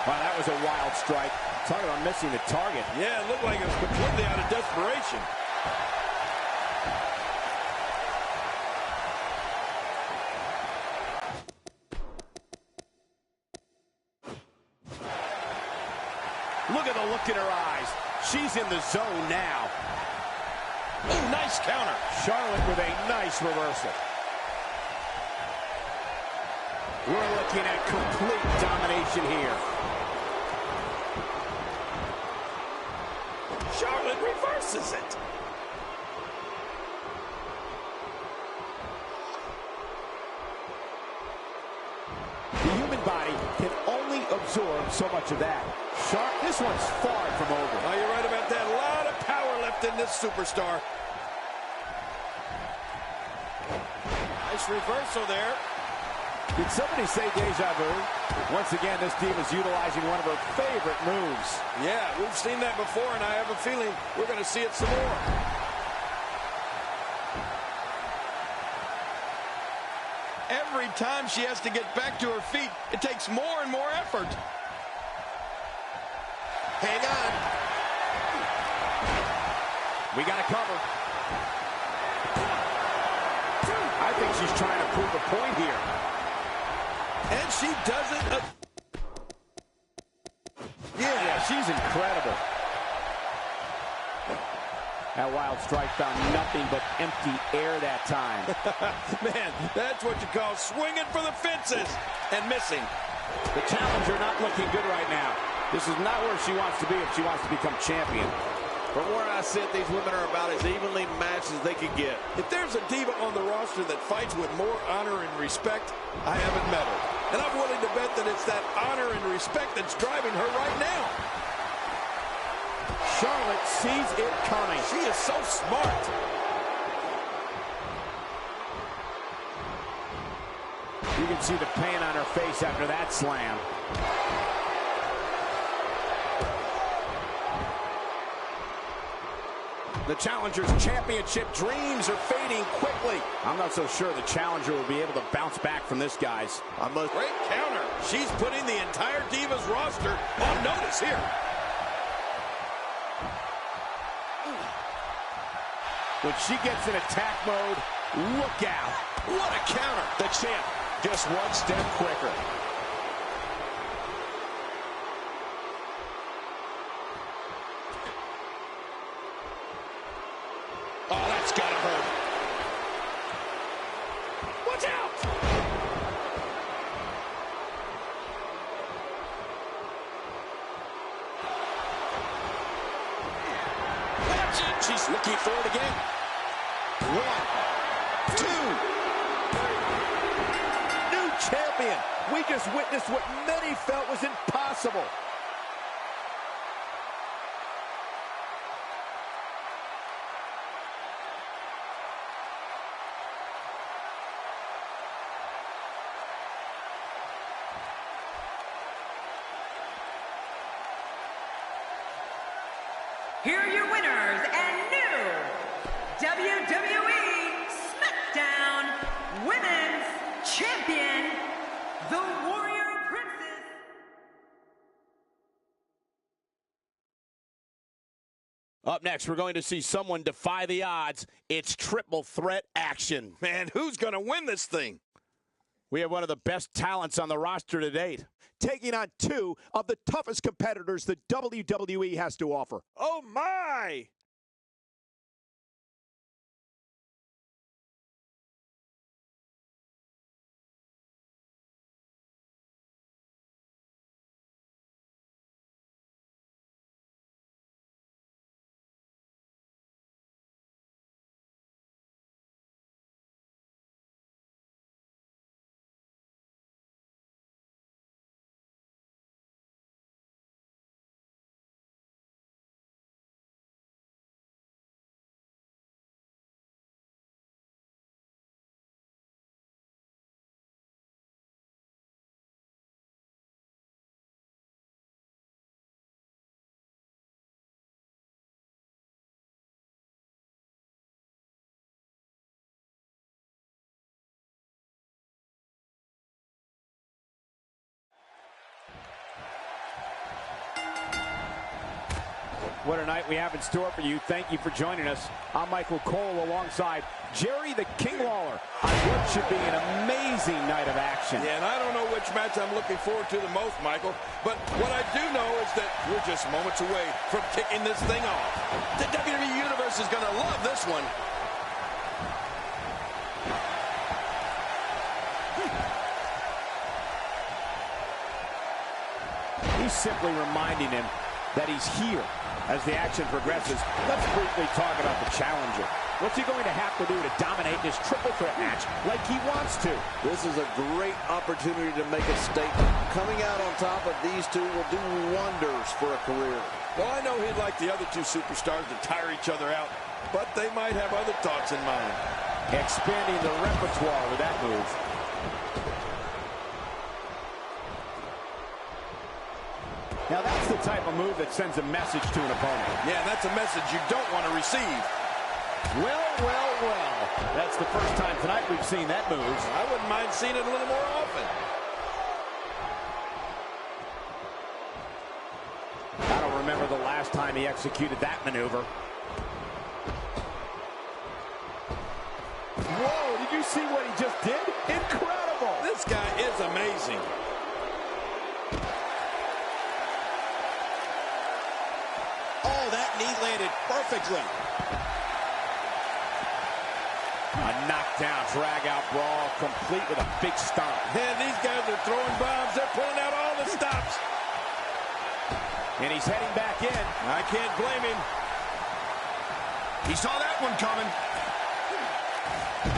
Wow, that was a wild strike. Talk about missing the target. Yeah, it looked like it was completely out of desperation. Look at the look in her eyes. She's in the zone now. Ooh, nice counter. Charlotte with a nice reversal. We're looking at complete domination here. Charlotte reverses it. The human body can only absorb so much of that. This one's far from over. Oh, you're right about that. A lot of power left in this superstar. Nice reversal there. Did somebody say deja vu? Once again, this diva's utilizing one of her favorite moves. Yeah, we've seen that before, and I have a feeling we're going to see it some more. Every time she has to get back to her feet, it takes more and more effort. Hang on. We got to cover. I think she's trying to prove a point here. And she does it. Yeah, she's incredible. That wild strike found nothing but empty air that time. Man, that's what you call swinging for the fences and missing. The challenger not looking good right now. This is not where she wants to be if she wants to become champion. From where I sit, these women are about as evenly matched as they could get. If there's a diva on the roster that fights with more honor and respect, I haven't met her. And I'm willing to bet that it's that honor and respect that's driving her right now. Charlotte sees it coming. She is so smart. You can see the pain on her face after that slam. The challenger's championship dreams are fading quickly. I'm not so sure the challenger will be able to bounce back from this, guys. Great counter. She's putting the entire Divas roster on notice here. When she gets in attack mode, look out. What a counter. The champ just one step quicker. Oh, that's gotta hurt. Watch out. Watch it. She's looking for it again. 1, 2. New champion. We just witnessed what many felt was impossible. Here are your winners and new WWE SmackDown Women's Champion, the Warrior Princess. Up next, we're going to see someone defy the odds. It's triple threat action. Man, who's going to win this thing? We have one of the best talents on the roster to date, taking on two of the toughest competitors the WWE has to offer. Oh, my! What a night we have in store for you. Thank you for joining us. I'm Michael Cole alongside Jerry the King Lawler on what should be an amazing night of action. Yeah, and I don't know which match I'm looking forward to the most, Michael, but what I do know is that we're just moments away from kicking this thing off. The WWE Universe is going to love this one. He's simply reminding him that he's here. As the action progresses, let's briefly talk about the challenger. What's he going to have to do to dominate this triple threat match like he wants to? This is a great opportunity to make a statement. Coming out on top of these two will do wonders for a career. Well, I know he'd like the other two superstars to tire each other out, but they might have other thoughts in mind. Expanding the repertoire with that move. Now that's the type of move that sends a message to an opponent. Yeah, that's a message you don't want to receive. Well, well, well. That's the first time tonight we've seen that move. I wouldn't mind seeing it a little more often. I don't remember the last time he executed that maneuver. Whoa, did you see what he just did? Incredible! This guy is amazing. feet landed perfectly. A knockdown, drag-out brawl, complete with a big stomp. And these guys are throwing bombs. They're pulling out all the stops. And he's heading back in. I can't blame him. He saw that one coming.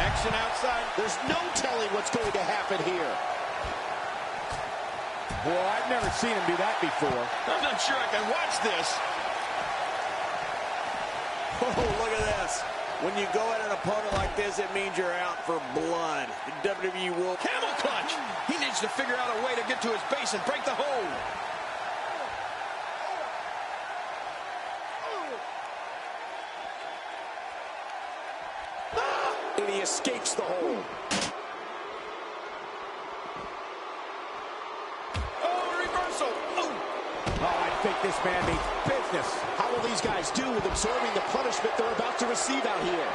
Action outside. There's no telling what's going to happen here. Well, I've never seen him do that before. I'm not sure I can watch this. Oh, look at this. When you go at an opponent like this, it means you're out for blood. The WWE World Camel clutch. He needs to figure out a way to get to his base and break the hold. And he escapes the hold. Oh, reversal. Oh. I think this man means business. How will these guys do with absorbing the punishment they're about to receive out here?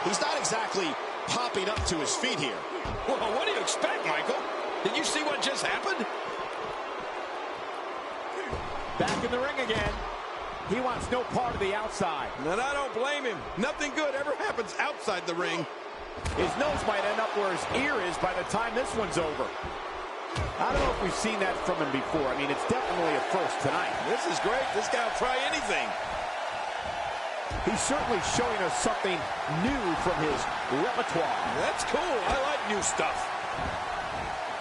He's not exactly popping up to his feet here. Well, what do you expect, Michael? Did you see what just happened? Back in the ring again. He wants no part of the outside. And I don't blame him. Nothing good ever happens outside the ring. His nose might end up where his ear is by the time this one's over. I don't know if we've seen that from him before. I mean, it's definitely a first tonight. This is great. This guy will try anything. He's certainly showing us something new from his repertoire. That's cool. I like new stuff.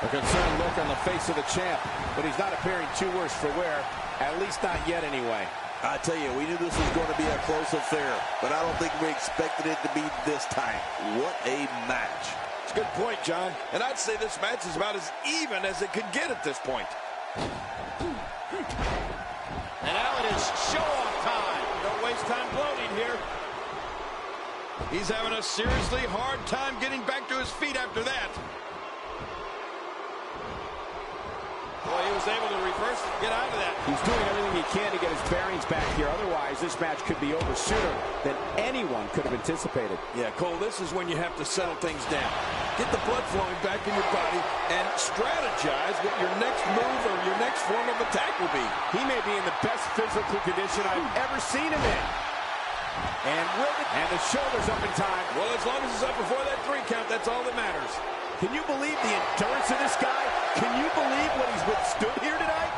A concerned look on the face of the champ, but he's not appearing too worse for wear, at least not yet anyway. I tell you, we knew this was going to be a close affair, but I don't think we expected it to be this tight. What a match. It's a good point, John. And I'd say this match is about as even as it could get at this point. And now it is show-off time. Don't waste time gloating here. He's having a seriously hard time getting back to his feet after that. Boy, he was able to reverse and get out of that. He's doing everything he can to get his bearings back here. Otherwise, this match could be over sooner than anyone could have anticipated. Yeah, Cole, this is when you have to settle things down. Get the blood flowing back in your body and strategize what your next move or your next form of attack will be. He may be in the best physical condition I've ever seen him in. And the shoulder's up in time. Well, as long as it's up before that 3 count, that's all that matters. Can you believe the endurance of this guy? Can you believe what he's withstood here tonight?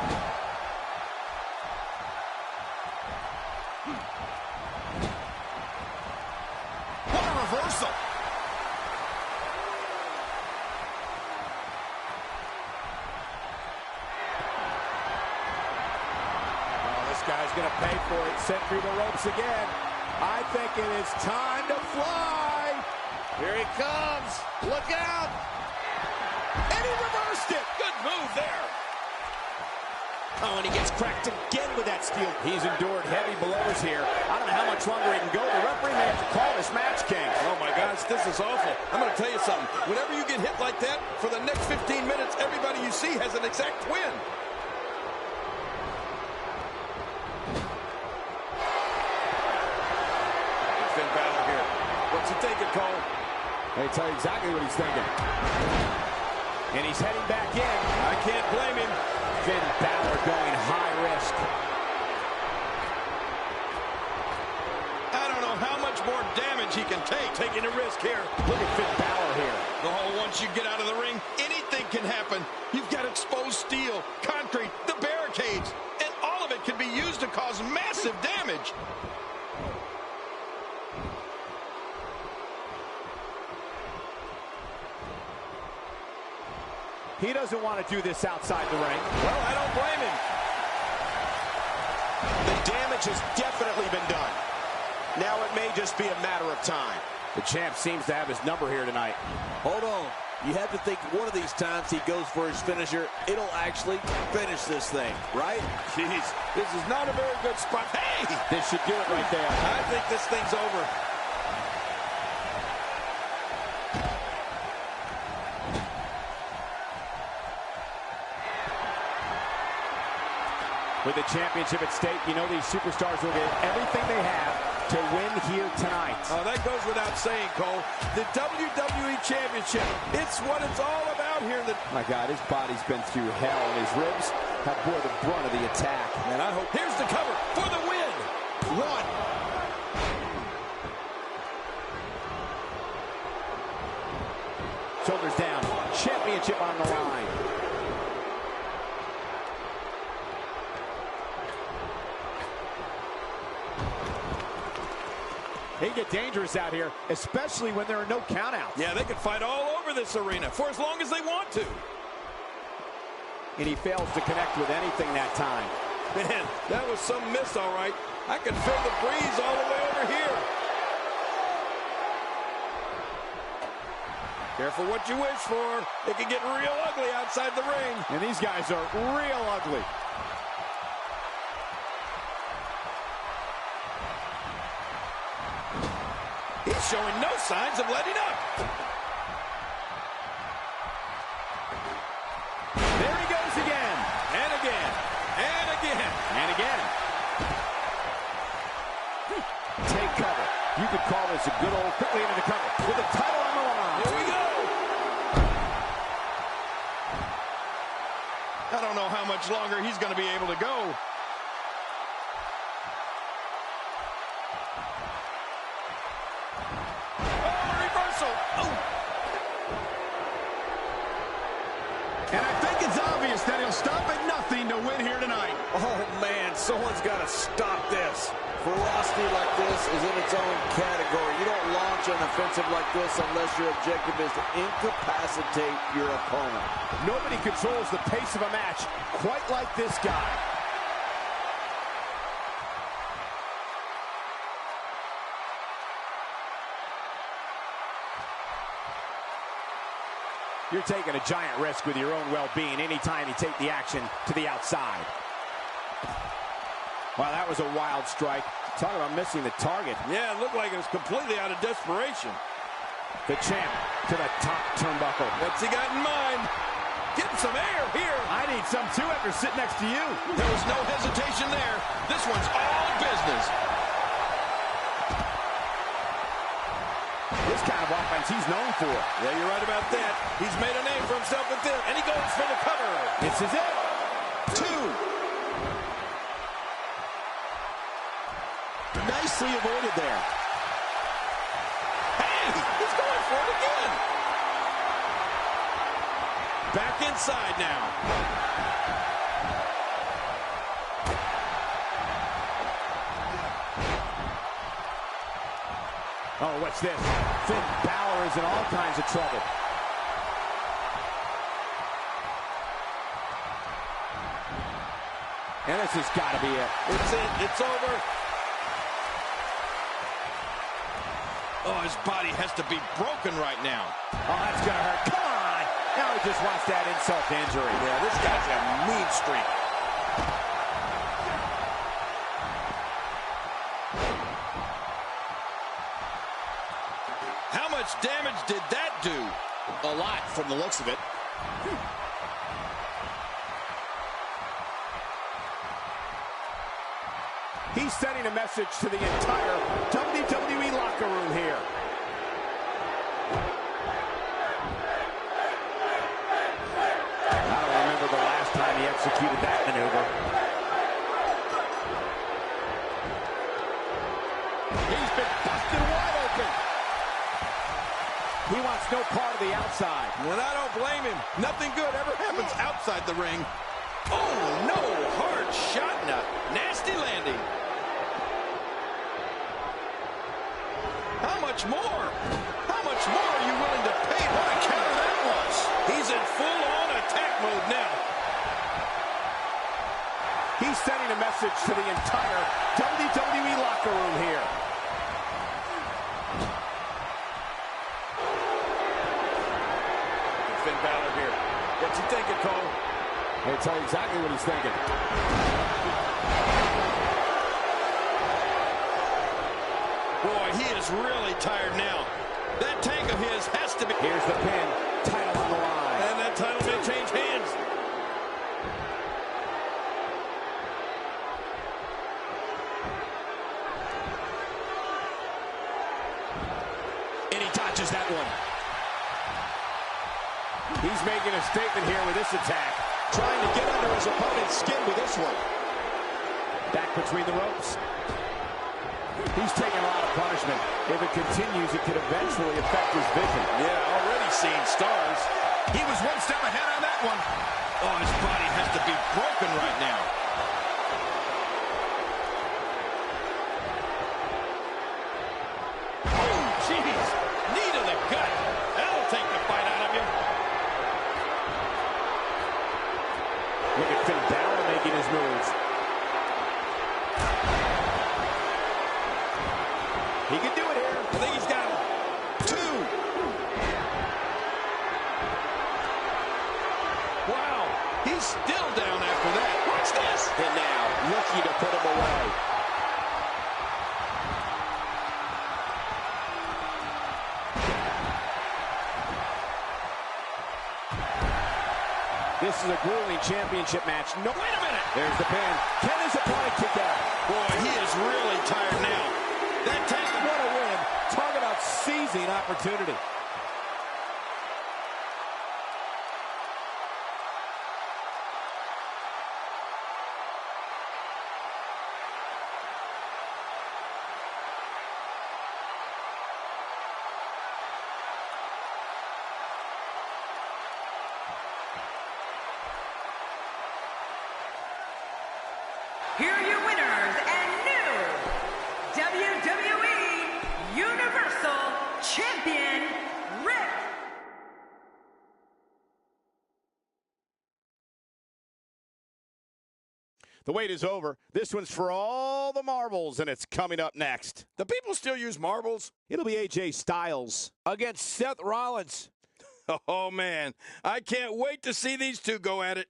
What a reversal. Oh, this guy's going to pay for it. Sent through the ropes again. I think it is time to fly. Here he comes. Look out. And he reversed it. Good move there. Oh, and he gets cracked again with that steel. He's endured heavy blows here. I don't know how much longer he can go. The referee may have to call this match, King. Oh, my gosh, this is awful. I'm going to tell you something. Whenever you get hit like that, for the next 15 minutes, everybody you see has an exact win. Finn Balor here. What's he thinking, Cole? They tell you exactly what he's thinking. And he's heading back in. I can't blame him. Finn Balor going high risk. I don't know how much more damage he can take taking a risk here. Look at Finn Balor here. Oh, once you get out of the ring, anything can happen. You've got exposed steel, concrete, the barricades, and all of it can be used to cause massive damage. He doesn't want to do this outside the ring. Well, I don't blame him. The damage has definitely been done. Now it may just be a matter of time. The champ seems to have his number here tonight. Hold on. You have to think one of these times he goes for his finisher, it'll actually finish this thing, right? Jeez, this is not a very good spot. Hey! This should do it right there. I think this thing's over. With the championship at stake, you know these superstars will get everything they have to win here tonight. Oh, that goes without saying, Cole. The WWE Championship, it's what it's all about here. My God, his body's been through hell, and his ribs have bore the brunt of the attack. And I hope, here's the cover for the win. One. Shoulders down. Championship on the line. They get dangerous out here, especially when there are no countouts. Yeah, they could fight all over this arena for as long as they want to. And he fails to connect with anything that time. Man, that was some miss, all right. I can feel the breeze all the way over here. Careful what you wish for. It can get real ugly outside the ring. And these guys are real ugly. He's showing no signs of letting up. There he goes again. And again. And again. And again. Take cover. You could call this a good old quickly into the cover. With the title on the line. Here we go. I don't know how much longer he's going to be able to go. And I think it's obvious that he'll stop at nothing to win here tonight. Oh, man, someone's got to stop this. Ferocity like this is in its own category. You don't launch an offensive like this unless your objective is to incapacitate your opponent. Nobody controls the pace of a match quite like this guy. You're taking a giant risk with your own well-being anytime you take the action to the outside. Wow, that was a wild strike. Talk about missing the target. Yeah, it looked like it was completely out of desperation. The champ to the top turnbuckle. What's he got in mind? Getting some air here. I need some too after sitting next to you. There was no hesitation there. This one's all business. This kind of offense he's known for. Yeah, you're right about that. He's made a name for himself with this, and he goes for the cover. This is it. 2. Nicely avoided there. Hey, he's going for it again. Back inside now. Oh, what's this? Finn Balor is in all kinds of trouble. And this has got to be it. It's it. It's over. Oh, his body has to be broken right now. Oh, that's going to hurt. Come on. Now he just wants that insult to injury. Yeah, this guy's a mean streak. How much damage did that do? A lot from the looks of it. He's sending a message to the entire WWE locker room here. I don't remember the last time he executed that maneuver. He's been busted wide open. He wants no part of the outside. And I don't blame him. Nothing good ever happens outside the ring. Oh, no. Hard shot and a nasty landing. How much more? How much more are you willing to pay? What a counter that was. He's in full-on attack mode now. He's sending a message to the entire WWE locker room here. Finn Balor here. What's he thinking, Cole? I'll tell you exactly what he's thinking. Boy, he is really tired now. That tank of his has to be... Here's the pin. Title on the line. And that title may change hands. And he dodges that one. He's making a statement here with this attack. Trying to get under his opponent's skin with this one. Back between the ropes. He's taking a lot of punishment. If it continues, it could eventually affect his vision. Yeah, already seeing stars. He was one step ahead on that one. Oh, his body has to be broken right now. Oh, jeez. Knee to the gut. That'll take the fight out of you. Look at Finn Balor making his moves. He can do it here. I think he's got 2. Wow, he's still down after that. Watch this. And now, looking to put him away. This is a grueling championship match. No, wait a minute. There's the pin. Can his opponent kick out? Boy, he is really tired now. That tank, What a win. Talk about seizing opportunity. Here are your winners and new WWE Universal Champion, Rick. The wait is over. This one's for all the marbles, and it's coming up next. the people still use marbles? It'll be AJ Styles against Seth Rollins. Oh, man. I can't wait to see these two go at it.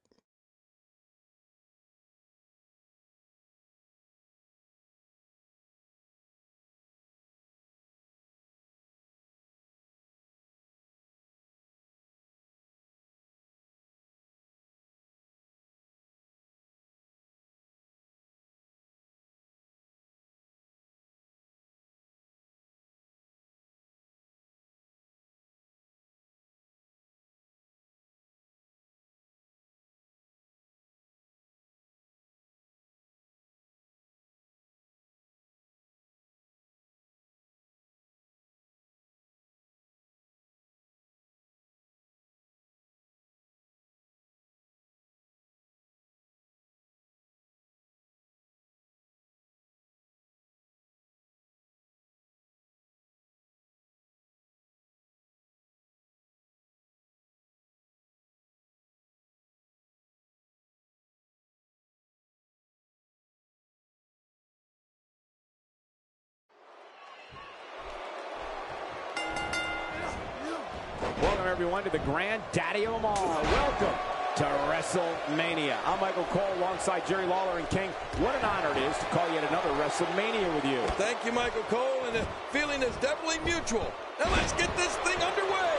Welcome, everyone, to the granddaddy of them all. Welcome to Wrestlemania. I'm Michael Cole alongside Jerry Lawler and King. What an honor it is to call yet another Wrestlemania with you. Thank you, Michael Cole, and the feeling is definitely mutual. Now let's get this thing underway.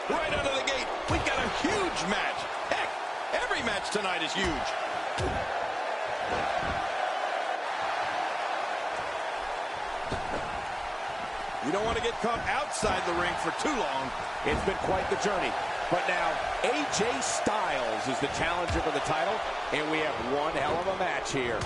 Right out of the gate, we got a huge match. Heck, every match tonight is huge. You don't want to get caught outside the ring for too long. It's been quite the journey. But now, AJ Styles is the challenger for the title, and we have one hell of a match here.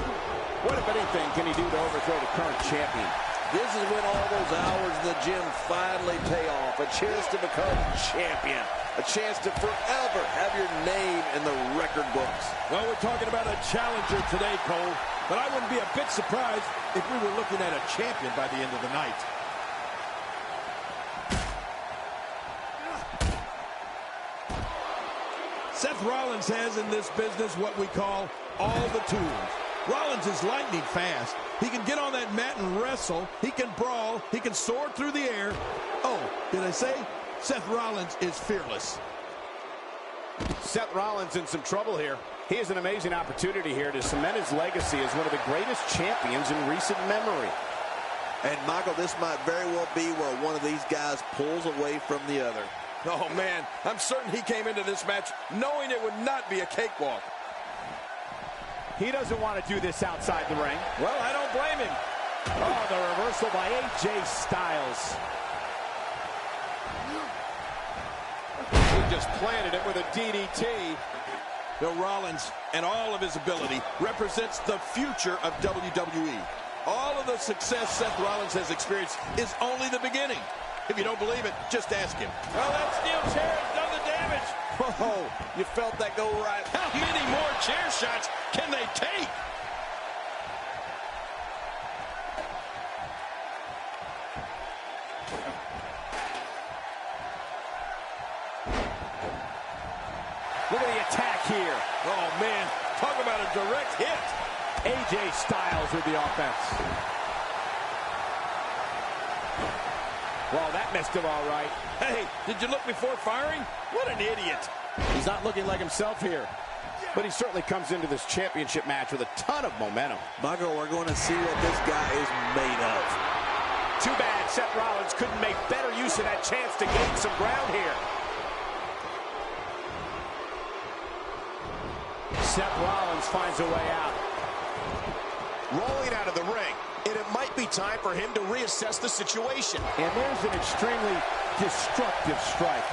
What, if anything, can he do to overthrow the current champion? This is when all those hours in the gym finally pay off. A chance to become champion. A chance to forever have your name in the record books. Well, we're talking about a challenger today, Cole. But I wouldn't be a bit surprised if we were looking at a champion by the end of the night. Seth Rollins has in this business what we call all the tools. Rollins is lightning fast. He can get on that mat and wrestle. He can brawl. He can soar through the air. Oh, did I say? Seth Rollins is fearless. Seth Rollins in some trouble here. He has an amazing opportunity here to cement his legacy as one of the greatest champions in recent memory. And, Michael, this might very well be where one of these guys pulls away from the other. Oh, man, I'm certain he came into this match knowing it would not be a cakewalk. He doesn't want to do this outside the ring. Well, I don't blame him. Oh, the reversal by AJ Styles. He just planted it with a DDT. Bill Rollins and all of his ability represents the future of WWE. All of the success Seth Rollins has experienced is only the beginning. If you don't believe it, just ask him. Well, that steel chair has done the damage. Oh, you felt that go right. How many more chair shots can they take? Look at the attack here. Oh, man, talk about a direct hit. AJ Styles with the offense. Well, that missed him all right. Hey, did you look before firing? What an idiot. He's not looking like himself here. But he certainly comes into this championship match with a ton of momentum. Michael, we're going to see what this guy is made of. Too bad Seth Rollins couldn't make better use of that chance to gain some ground here. Seth Rollins finds a way out. Rolling out of the ring, and it might be time for him to reassess the situation. And there's an extremely destructive strike.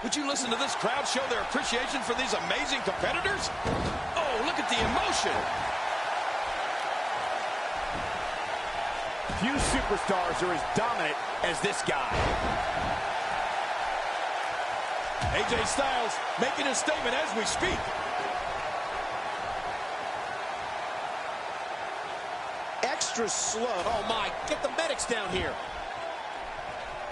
Would you listen to this crowd show their appreciation for these amazing competitors? Oh, look at the emotion. Few superstars are as dominant as this guy. AJ Styles making a statement as we speak. Extra slow. Oh, my. Get the medics down here.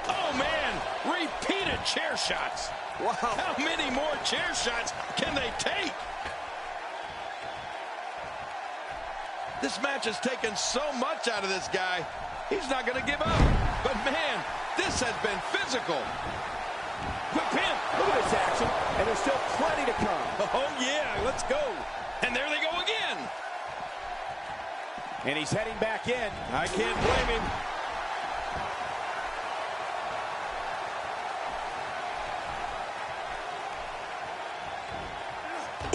Oh, man. Repeated chair shots. Wow. How many more chair shots can they take? This match has taken so much out of this guy. He's not going to give up. But, man, this has been physical. Quick pin. Look at this action, and there's still plenty to come. Oh, yeah, let's go. And there they go again. And he's heading back in. I can't blame him.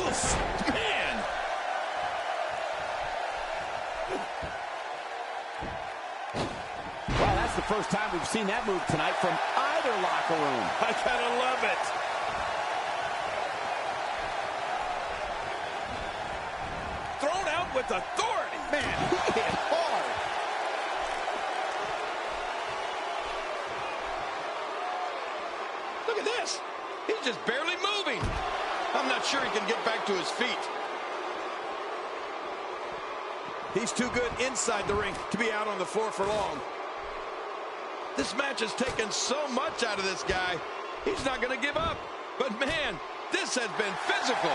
Oof, man. Well, that's the first time we've seen that move tonight from either locker room. I kind of love it. Thrown out with authority. Man, he hit hard. Look at this. He's just barely moving. I'm not sure he can get back to his feet. He's too good inside the ring to be out on the floor for long. This match has taken so much out of this guy. He's not going to give up. But, man, this has been physical.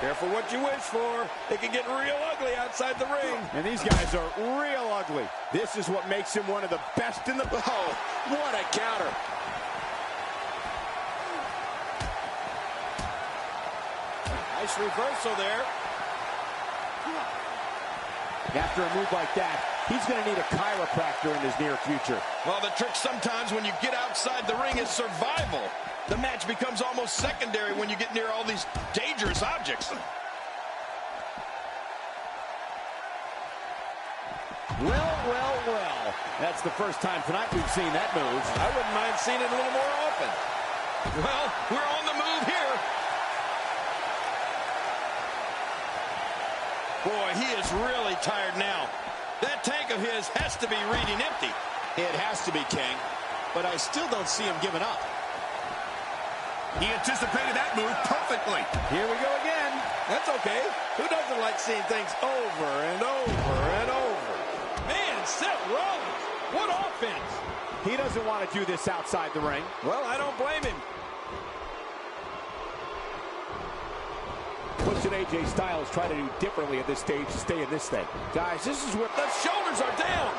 Careful what you wish for. It can get real ugly outside the ring. And these guys are real ugly. This is what makes him one of the best in the... Oh, what a counter. Nice reversal there. After a move like that, he's going to need a chiropractor in his near future. Well, the trick sometimes when you get outside the ring is survival. The match becomes almost secondary when you get near all these dangerous objects. Well. That's the first time tonight we've seen that move. I wouldn't mind seeing it a little more often. Well, we're on the move here. Boy, he is really tired now. That tank of his has to be reading empty. It has to be, King. But I still don't see him giving up. He anticipated that move perfectly. Here we go again. That's okay. Who doesn't like seeing things over and over and over? Man, Seth Rollins, what offense. He doesn't want to do this outside the ring. Well, I don't blame him. What should AJ Styles try to do differently at this stage to stay in this thing? Guys, this is where... The shoulders are down.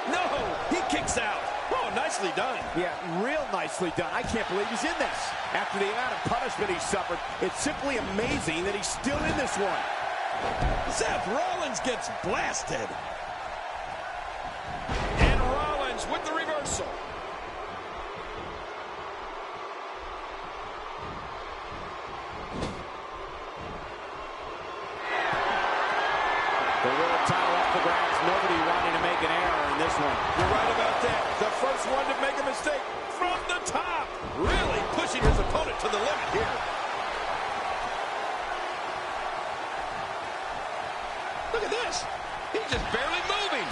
No, he kicks out. Oh, nicely done. Yeah, real nicely done. I can't believe he's in this. After the amount of punishment he suffered, it's simply amazing that he's still in this one. Seth Rollins gets blasted. And Rollins with the reversal. The world title off the ground Nobody wanting to make an error in this one. You're right about that. The first one to make a mistake from the top. Really pushing his opponent to the limit here. Look at this. He's just barely moving.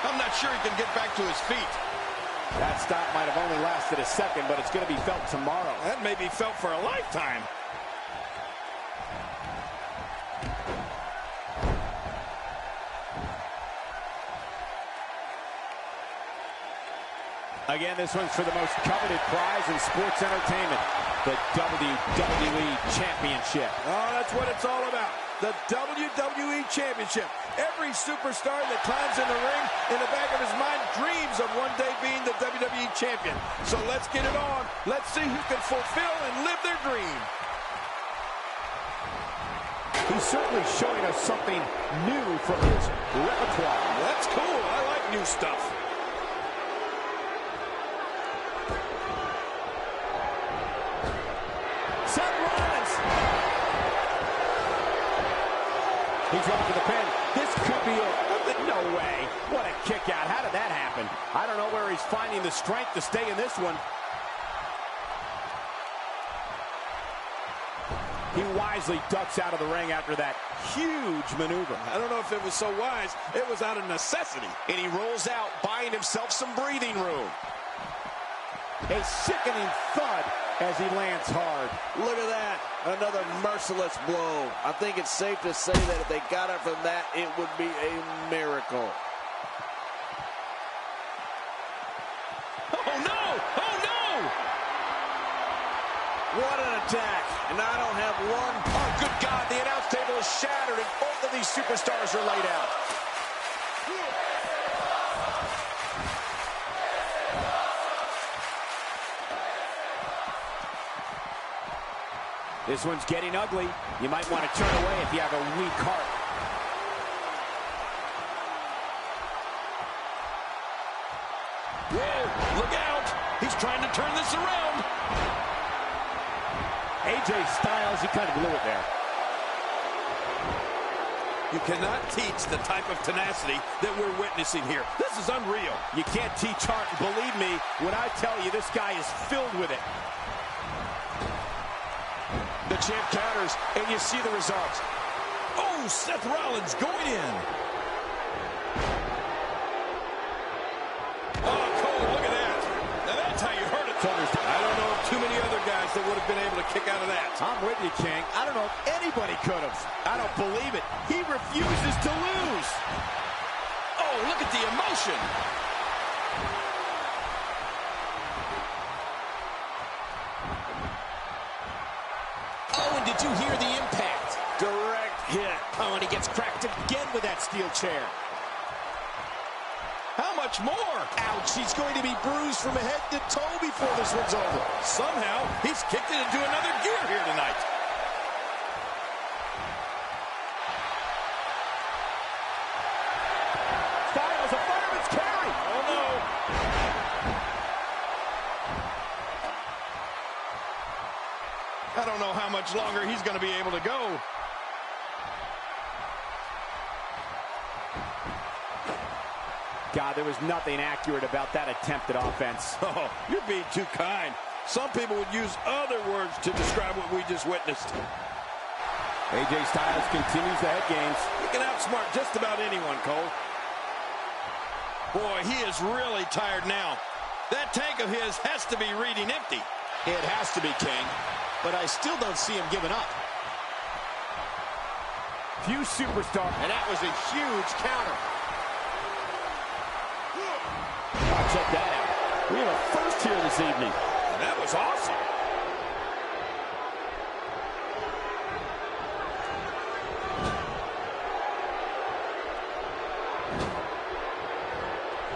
I'm not sure he can get back to his feet. That stop might have only lasted a second, but it's going to be felt tomorrow. That may be felt for a lifetime. Again, this one's for the most coveted prize in sports entertainment, the WWE Championship. Oh, that's what it's all about. The WWE Championship. Every superstar that climbs in the ring, in the back of his mind, dreams of one day being the WWE Champion. So let's get it on. Let's see who can fulfill and live their dream. He's certainly showing us something new from his repertoire. That's cool. I like new stuff. He's going for the pin. This could be it. No way. What a kick out. How did that happen? I don't know where he's finding the strength to stay in this one. He wisely ducks out of the ring after that huge maneuver. I don't know if it was so wise. It was out of necessity. And he rolls out, buying himself some breathing room. A sickening thud as he lands hard. Look at that. Another merciless blow. I think it's safe to say that if they got it from that, it would be a miracle. Oh, no! Oh, no! What an attack. And I don't have one. Oh, good God. The announce table is shattered, and both of these superstars are laid out. This one's getting ugly. You might want to turn away if you have a weak heart. Whoa, look out. He's trying to turn this around. AJ Styles, he kind of blew it there. You cannot teach the type of tenacity that we're witnessing here. This is unreal. You can't teach heart. Believe me when I tell you this guy is filled with it. The champ counters, and you see the results. Oh, Seth Rollins going in. Oh, Cole, look at that. Now that's how you hurt it. I don't know of too many other guys that would have been able to kick out of that. I'm with you, King. I don't know if anybody could have. I don't believe it. He refuses to lose. Oh, look at the emotion. Did you hear the impact? Direct hit. Oh, and he gets cracked again with that steel chair. How much more? Ouch, he's going to be bruised from head to toe before this one's over. Somehow, he's kicked it into another gear here tonight. Styles, a fireman's carry. Oh, no. I don't know how much longer he's going to be able to go. God, there was nothing accurate about that attempt at offense. Oh, you're being too kind. Some people would use other words to describe what we just witnessed. AJ Styles continues the head games. He can outsmart just about anyone, Cole. Boy, he is really tired now. That tank of his has to be reading empty. It has to be, King. But I still don't see him giving up. Few superstars. And that was a huge counter. Oh, check that out. We have a first here this evening. That was awesome.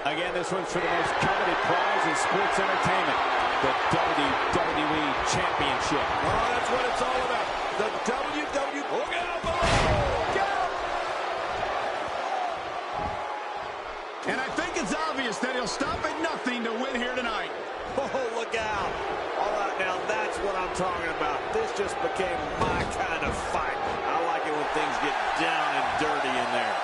Again, this one's for the most coveted prize in sports entertainment, the WWE Championship. Oh, that's what it's all about. The WWE. Look out below. And I think it's obvious that he'll stop at nothing to win here tonight. Oh, look out. All right, now that's what I'm talking about. This just became my kind of fight. I like it when things get down and dirty in there.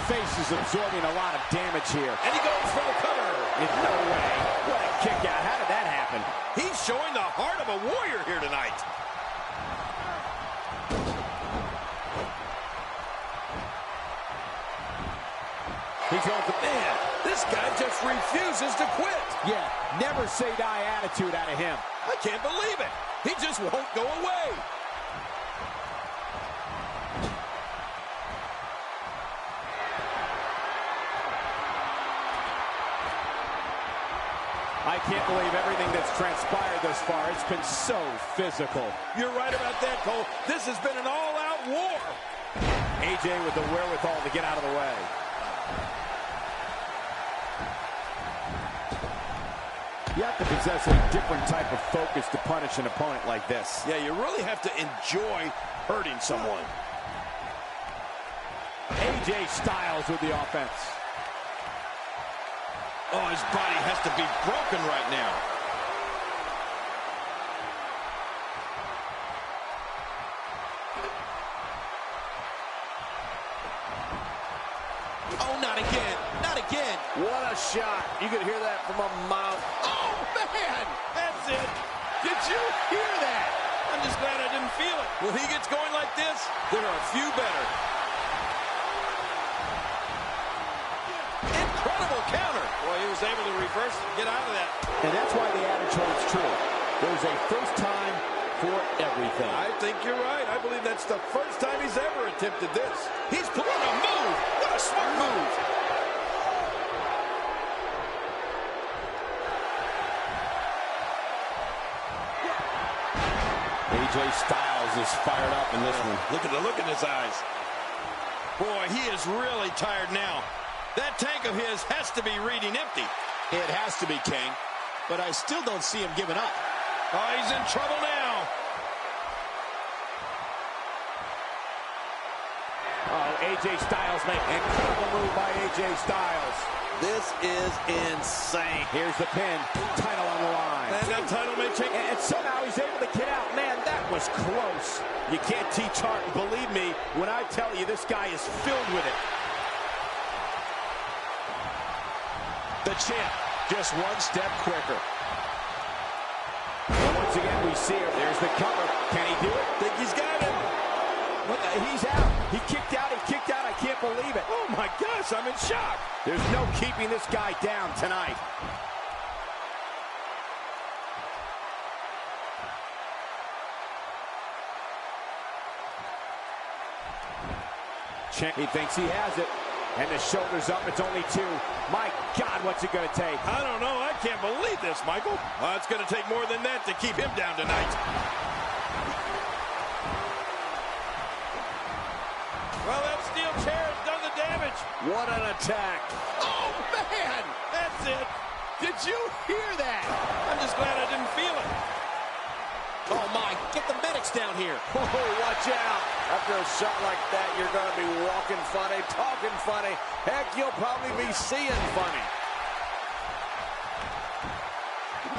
face is absorbing a lot of damage here. And he goes for the cover. No way. What a kick out. How did that happen? He's showing the heart of a warrior here tonight. He's going for Man, this guy just refuses to quit. Yeah, never say die attitude out of him. I can't believe it. He just won't go away. I can't believe everything that's transpired thus far. It's been so physical. You're right about that, Cole. This has been an all-out war. AJ with the wherewithal to get out of the way. You have to possess a different type of focus to punish an opponent like this. Yeah, you really have to enjoy hurting someone. AJ Styles with the offense. Oh, his body has to be broken right now. Oh, not again. Not again. What a shot. You could hear that from a mile. Oh, man. That's it. Did you hear that? I'm just glad I didn't feel it. When he gets going like this, there are a few better. Incredible counter. Boy, he was able to reverse and get out of that. And that's why the adage holds true. There's a first time for everything. I think you're right. I believe that's the first time he's ever attempted this. He's pulling a move. What a smart move. AJ Styles is fired up in this one. Look at the look in his eyes. Boy, he is really tired now. That tank of his has to be reading empty. It has to be, King. But I still don't see him giving up. Oh, he's in trouble now. Oh, AJ Styles make incredible move by AJ Styles. This is insane. Here's the pin. Title on the line. And that title may change. And somehow he's able to get out. Man, that was close. You can't teach heart. Believe me when I tell you this guy is filled with it. The champ, just one step quicker. And once again, we see it. There's the cover. Can he do it? Think he's got him. He's out. He kicked out. He kicked out. I can't believe it. Oh, my gosh, I'm in shock. There's no keeping this guy down tonight. He thinks he has it. And the shoulder's up. It's only two. My God, what's it going to take? I don't know. I can't believe this, Michael. It's going to take more than that to keep him down tonight. Well, that steel chair has done the damage. What an attack. Oh, man. That's it. Did you hear that? I'm just glad I didn't feel it. Oh, my. Get the medics down here. Oh, watch out. After a shot like that, you're going to be walking funny, talking funny. Heck, you'll probably be seeing funny.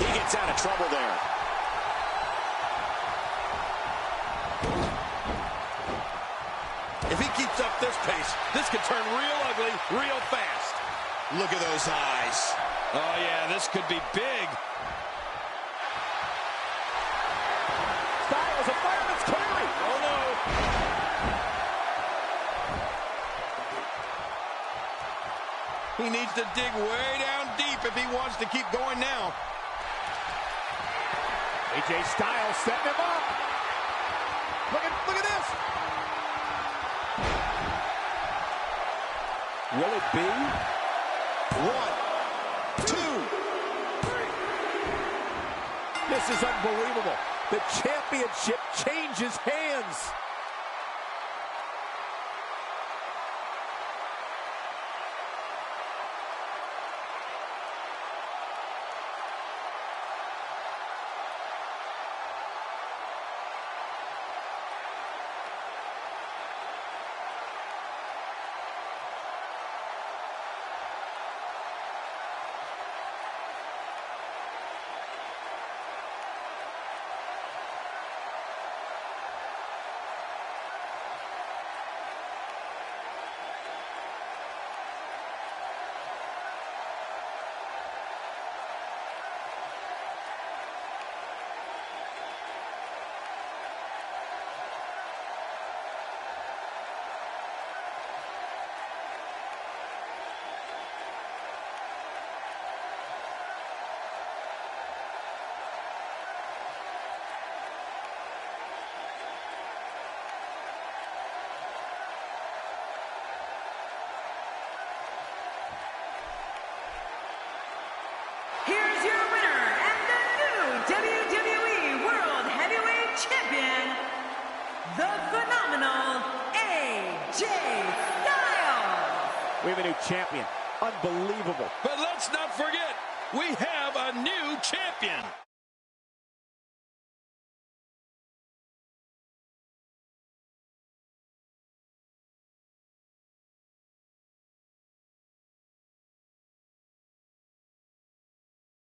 He gets out of trouble there. If he keeps up this pace, this could turn real ugly real fast. Look at those eyes. Oh, yeah, this could be big. Styles, a fireman's carry. Oh, no. He needs to dig way down deep if he wants to keep going now. AJ Styles setting him up. Look at this. Will it be? 1, 2, 3. This is unbelievable. The championship changes hands. We have a new champion. Unbelievable. But let's not forget, we have a new champion.